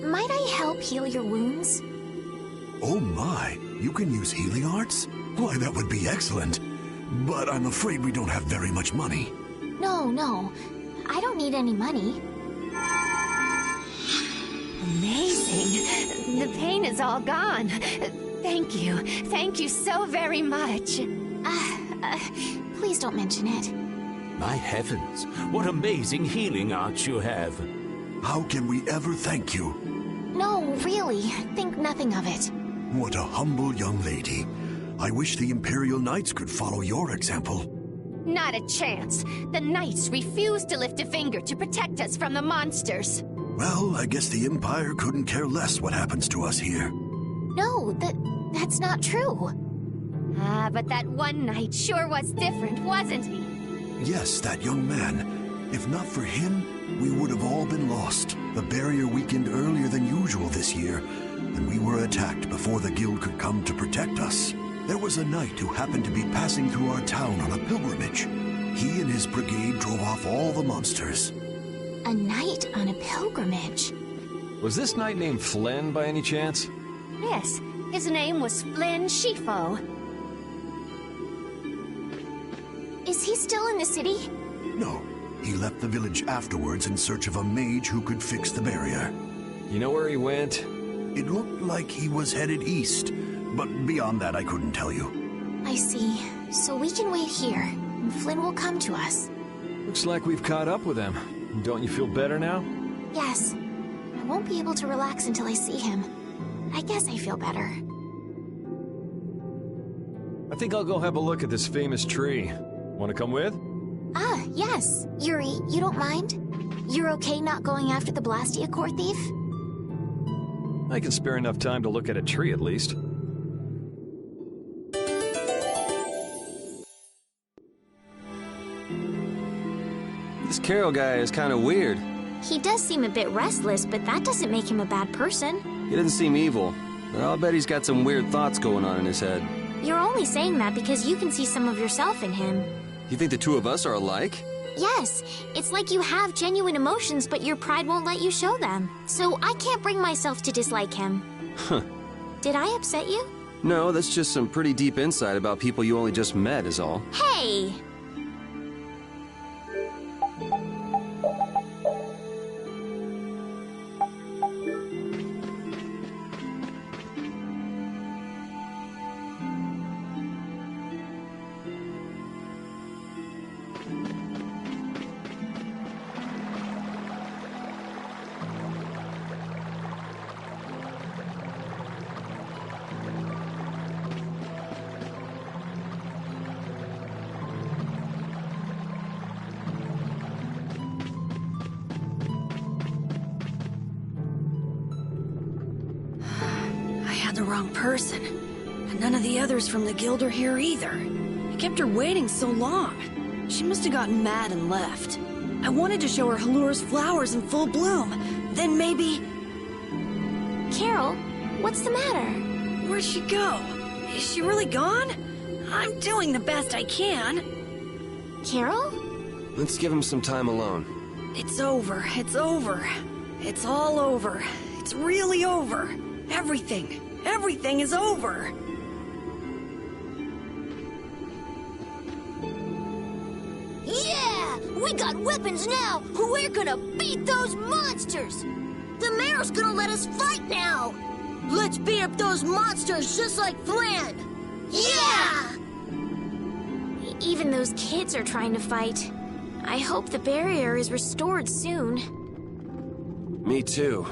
Might I help heal your wounds? Oh my, you can use healing arts? Why, that would be excellent. But I'm afraid we don't have very much money. No. I don't need any money. Amazing. The pain is all gone. Thank you. Thank you so very much. Please don't mention it. My heavens, what amazing healing arts you have. How can we ever thank you? No, really. Think nothing of it. What a humble young lady. I wish the Imperial Knights could follow your example. Not a chance. The Knights refuse to lift a finger to protect us from the monsters. Well, I guess the Empire couldn't care less what happens to us here. No, that's not true. But that one knight sure was different, wasn't he? Yes, that young man. If not for him, we would have all been lost. The barrier weakened earlier than usual this year, and we were attacked before the guild could come to protect us. There was a knight who happened to be passing through our town on a pilgrimage. He and his brigade drove off all the monsters. A knight on a pilgrimage? Was this knight named Flynn by any chance? Yes, his name was Flynn Shifo. Is he still in the city? No, he left the village afterwards in search of a mage who could fix the barrier. You know where he went? It looked like he was headed east, but beyond that I couldn't tell you. I see. So we can wait here, and Flynn will come to us. Looks like we've caught up with him. Don't you feel better now? Yes. I won't be able to relax until I see him. I guess I feel better. I think I'll go have a look at this famous tree. Want to come with? Yes. Yuri, you don't mind? You're okay not going after the Blastia core thief? I can spare enough time to look at a tree at least. This Carol guy is kind of weird. He does seem a bit restless, but that doesn't make him a bad person. He doesn't seem evil, but I'll bet he's got some weird thoughts going on in his head. You're only saying that because you can see some of yourself in him. You think the two of us are alike? Yes, it's like you have genuine emotions, but your pride won't let you show them. So I can't bring myself to dislike him. Huh. Did I upset you? No, that's just some pretty deep insight about people you only just met is all. Hey! The wrong person. And none of the others from the guild are here either. I kept her waiting so long. She must have gotten mad and left. I wanted to show her Halura's flowers in full bloom. Then maybe... Carol, what's the matter? Where'd she go? Is she really gone? I'm doing the best I can. Carol? Let's give him some time alone. It's over. It's over. It's all over. It's really over. Everything is over! Yeah! We got weapons now! We're gonna beat those monsters! The mayor's gonna let us fight now! Let's beat up those monsters just like Flynn! Yeah! Even those kids are trying to fight. I hope the barrier is restored soon. Me too.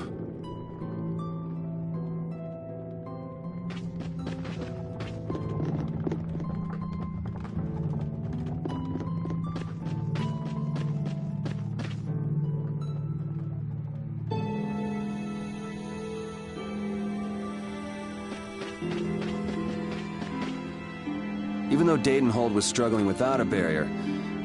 Even though Dadenhold was struggling without a barrier,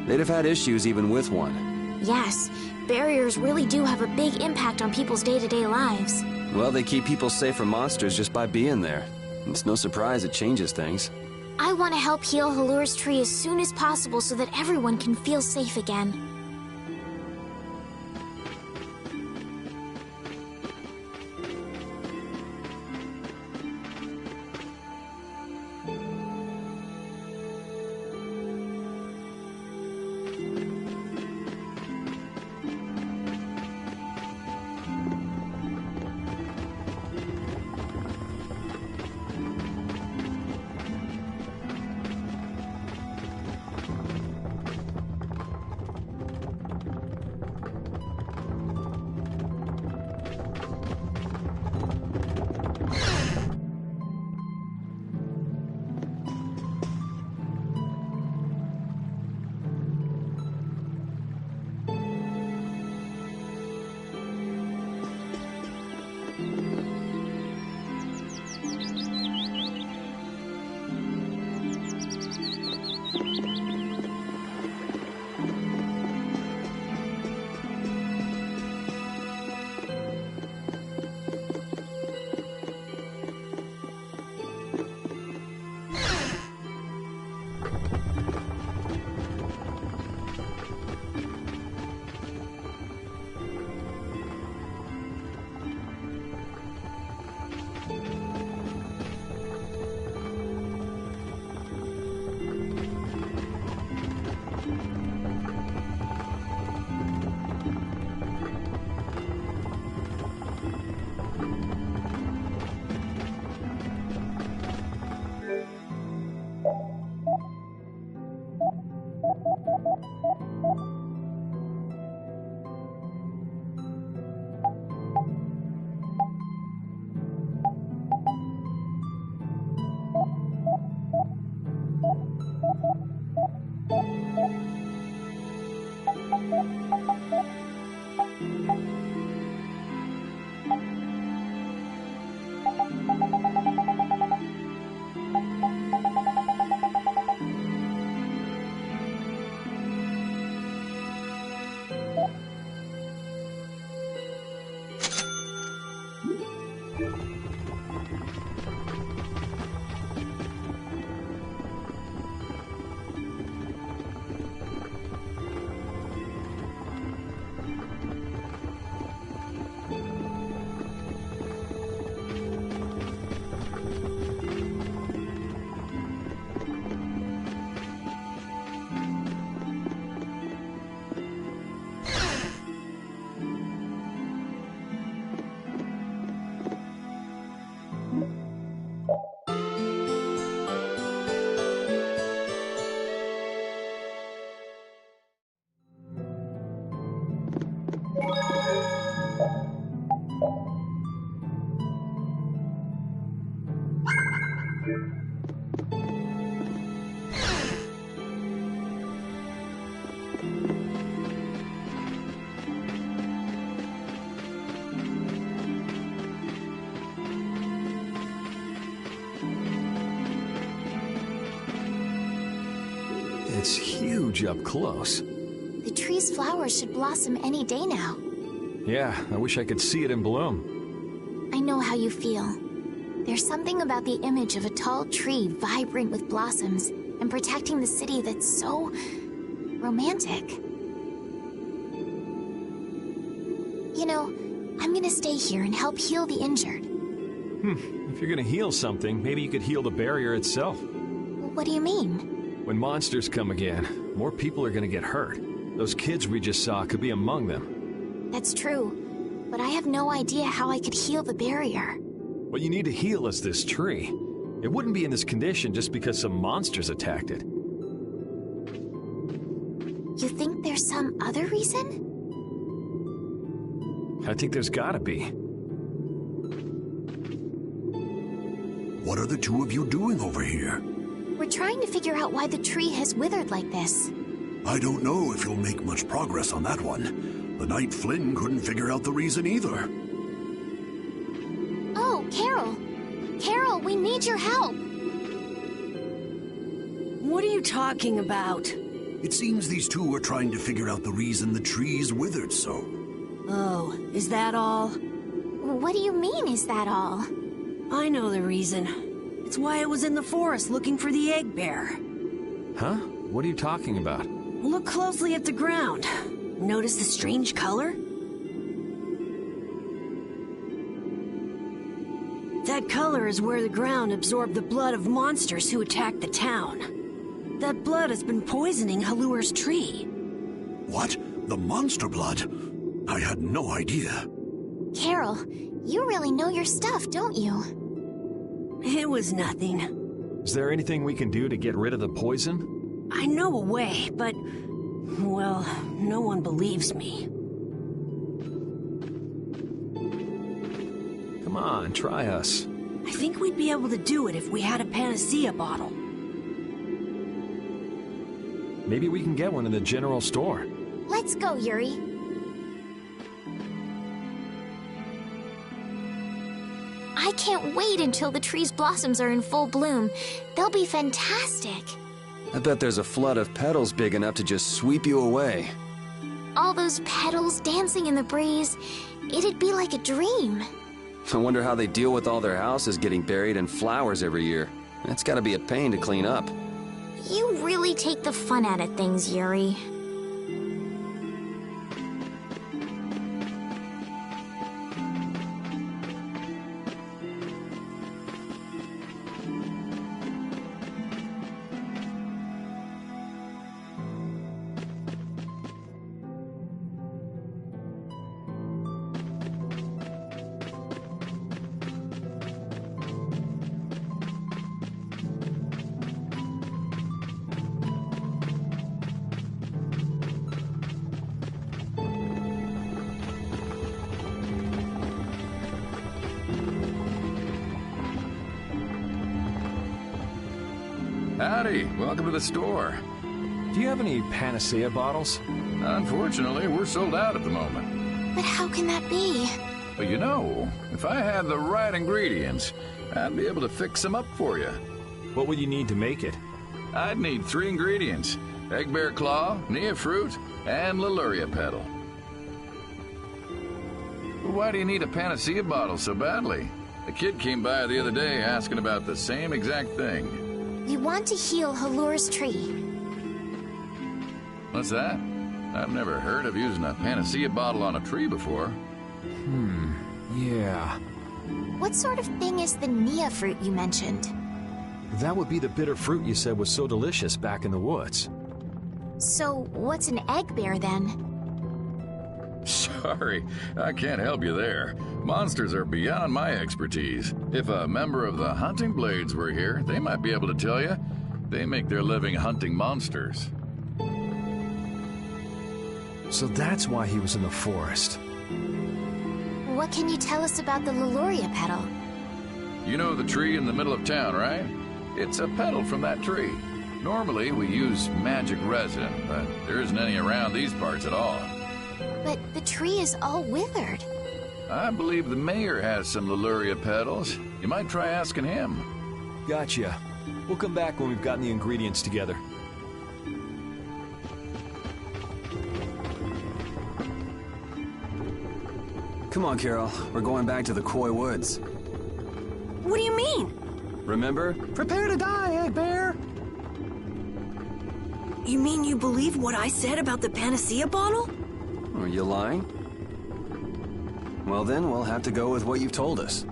they'd have had issues even with one. Yes, barriers really do have a big impact on people's day-to-day lives. Well, they keep people safe from monsters just by being there. It's no surprise it changes things. I want to help heal Halur's tree as soon as possible so that everyone can feel safe again. It's huge up close. The tree's flowers should blossom any day now. Yeah, I wish I could see it in bloom. I know how you feel. There's something about the image of a tall tree vibrant with blossoms and protecting the city that's so romantic. You know, I'm gonna stay here and help heal the injured. If you're gonna heal something, maybe you could heal the barrier itself. What do you mean? When monsters come again, more people are gonna get hurt. Those kids we just saw could be among them. That's true. But I have no idea how I could heal the barrier. What you need to heal is this tree. It wouldn't be in this condition just because some monsters attacked it. You think there's some other reason? I think there's gotta be. What are the two of you doing over here? We're trying to figure out why the tree has withered like this. I don't know if you'll make much progress on that one. The Knight Flynn couldn't figure out the reason either. Oh, Carol! Carol, we need your help! What are you talking about? It seems these two are trying to figure out the reason the tree's withered so. Oh, is that all? What do you mean, is that all? I know the reason. It's why I was in the forest looking for the egg bear. Huh? What are you talking about? Look closely at the ground. Notice the strange color? That color is where the ground absorbed the blood of monsters who attacked the town. That blood has been poisoning Halur's tree. What? The monster blood? I had no idea. Carol, you really know your stuff, don't you? It was nothing. Is there anything we can do to get rid of the poison? I know a way, but... well, no one believes me. Come on, try us. I think we'd be able to do it if we had a panacea bottle. Maybe we can get one in the general store. Let's go, Yuri. I can't wait until the tree's blossoms are in full bloom. They'll be fantastic. I bet there's a flood of petals big enough to just sweep you away. All those petals dancing in the breeze. It'd be like a dream. I wonder how they deal with all their houses getting buried in flowers every year. That's gotta be a pain to clean up. You really take the fun out of things, Yuri. Howdy, welcome to the store. Do you have any panacea bottles? Unfortunately, we're sold out at the moment. But how can that be? But you know, if I had the right ingredients, I'd be able to fix them up for you. What would you need to make it? I'd need 3 ingredients: egg bear claw, nia fruit, and Leluria petal. Why do you need a panacea bottle so badly? A kid came by the other day asking about the same exact thing. We want to heal Halur's tree. What's that? I've never heard of using a panacea bottle on a tree before. Yeah. What sort of thing is the nia fruit you mentioned? That would be the bitter fruit you said was so delicious back in the woods. So, what's an egg bear then? Sorry, I can't help you there. Monsters are beyond my expertise. If a member of the Hunting Blades were here, they might be able to tell you. They make their living hunting monsters. So that's why he was in the forest. What can you tell us about the Leluria petal? You know the tree in the middle of town, right? It's a petal from that tree. Normally, we use magic resin, but there isn't any around these parts at all. But the tree is all withered. I believe the mayor has some Leluria petals. You might try asking him. Gotcha. We'll come back when we've gotten the ingredients together. Come on, Carol. We're going back to the Koi Woods. What do you mean? Remember? Prepare to die, Egg Bear! You mean you believe what I said about the panacea bottle? Are you lying? Well then, we'll have to go with what you've told us.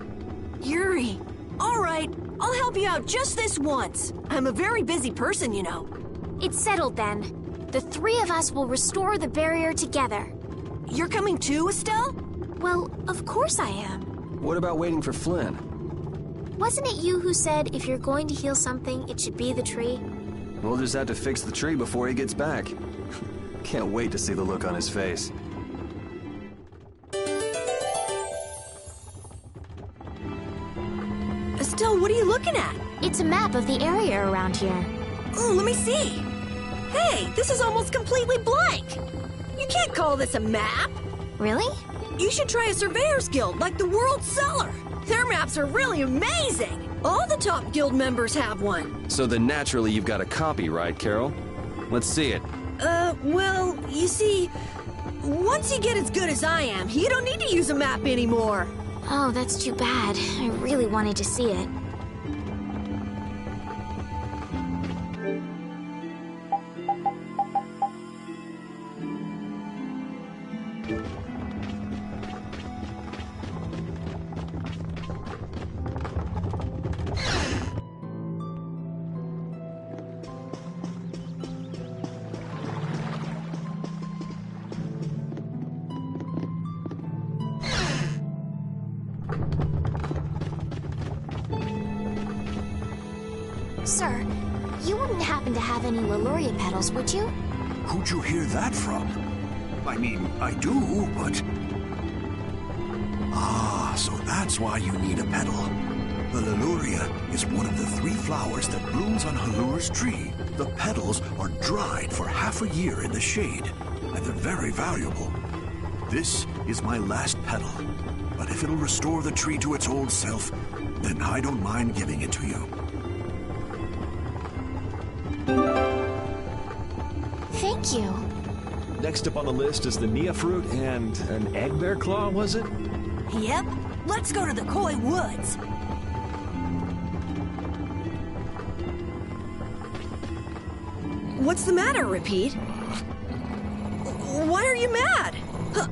Yuri, all right, I'll help you out just this once. I'm a very busy person, you know. It's settled then. The three of us will restore the barrier together. You're coming too, Estelle? Well, of course I am. What about waiting for Flynn? Wasn't it you who said if you're going to heal something, it should be the tree? We'll just have to fix the tree before he gets back. Can't wait to see the look on his face. Estelle, what are you looking at? It's a map of the area around here. Oh, let me see. Hey, this is almost completely blank. You can't call this a map. Really? You should try a surveyor's guild like the World Cellar. Their maps are really amazing. All the top guild members have one. So then naturally you've got a copy, right, Carol? Let's see it. Well, you see, once you get as good as I am, you don't need to use a map anymore. Oh, that's too bad. I really wanted to see it. Sir, you wouldn't happen to have any Leluria petals, would you? Who'd you hear that from? I mean, I do, but... Ah, so that's why you need a petal. The Leluria is one of the 3 flowers that blooms on Halur's tree. The petals are dried for half a year in the shade, and they're very valuable. This is my last petal, but if it'll restore the tree to its old self, then I don't mind giving it to you. Thank you. Next up on the list is the Nia fruit and an egg bear claw, was it? Yep. Let's go to the Koi Woods. What's the matter, Repeat? Why are you mad?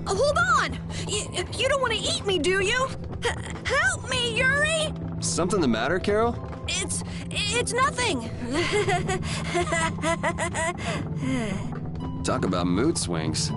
Hold on! You don't want to eat me, do you? Help me, Yuri! Something the matter, Carol? It's nothing. Talk about mood swings.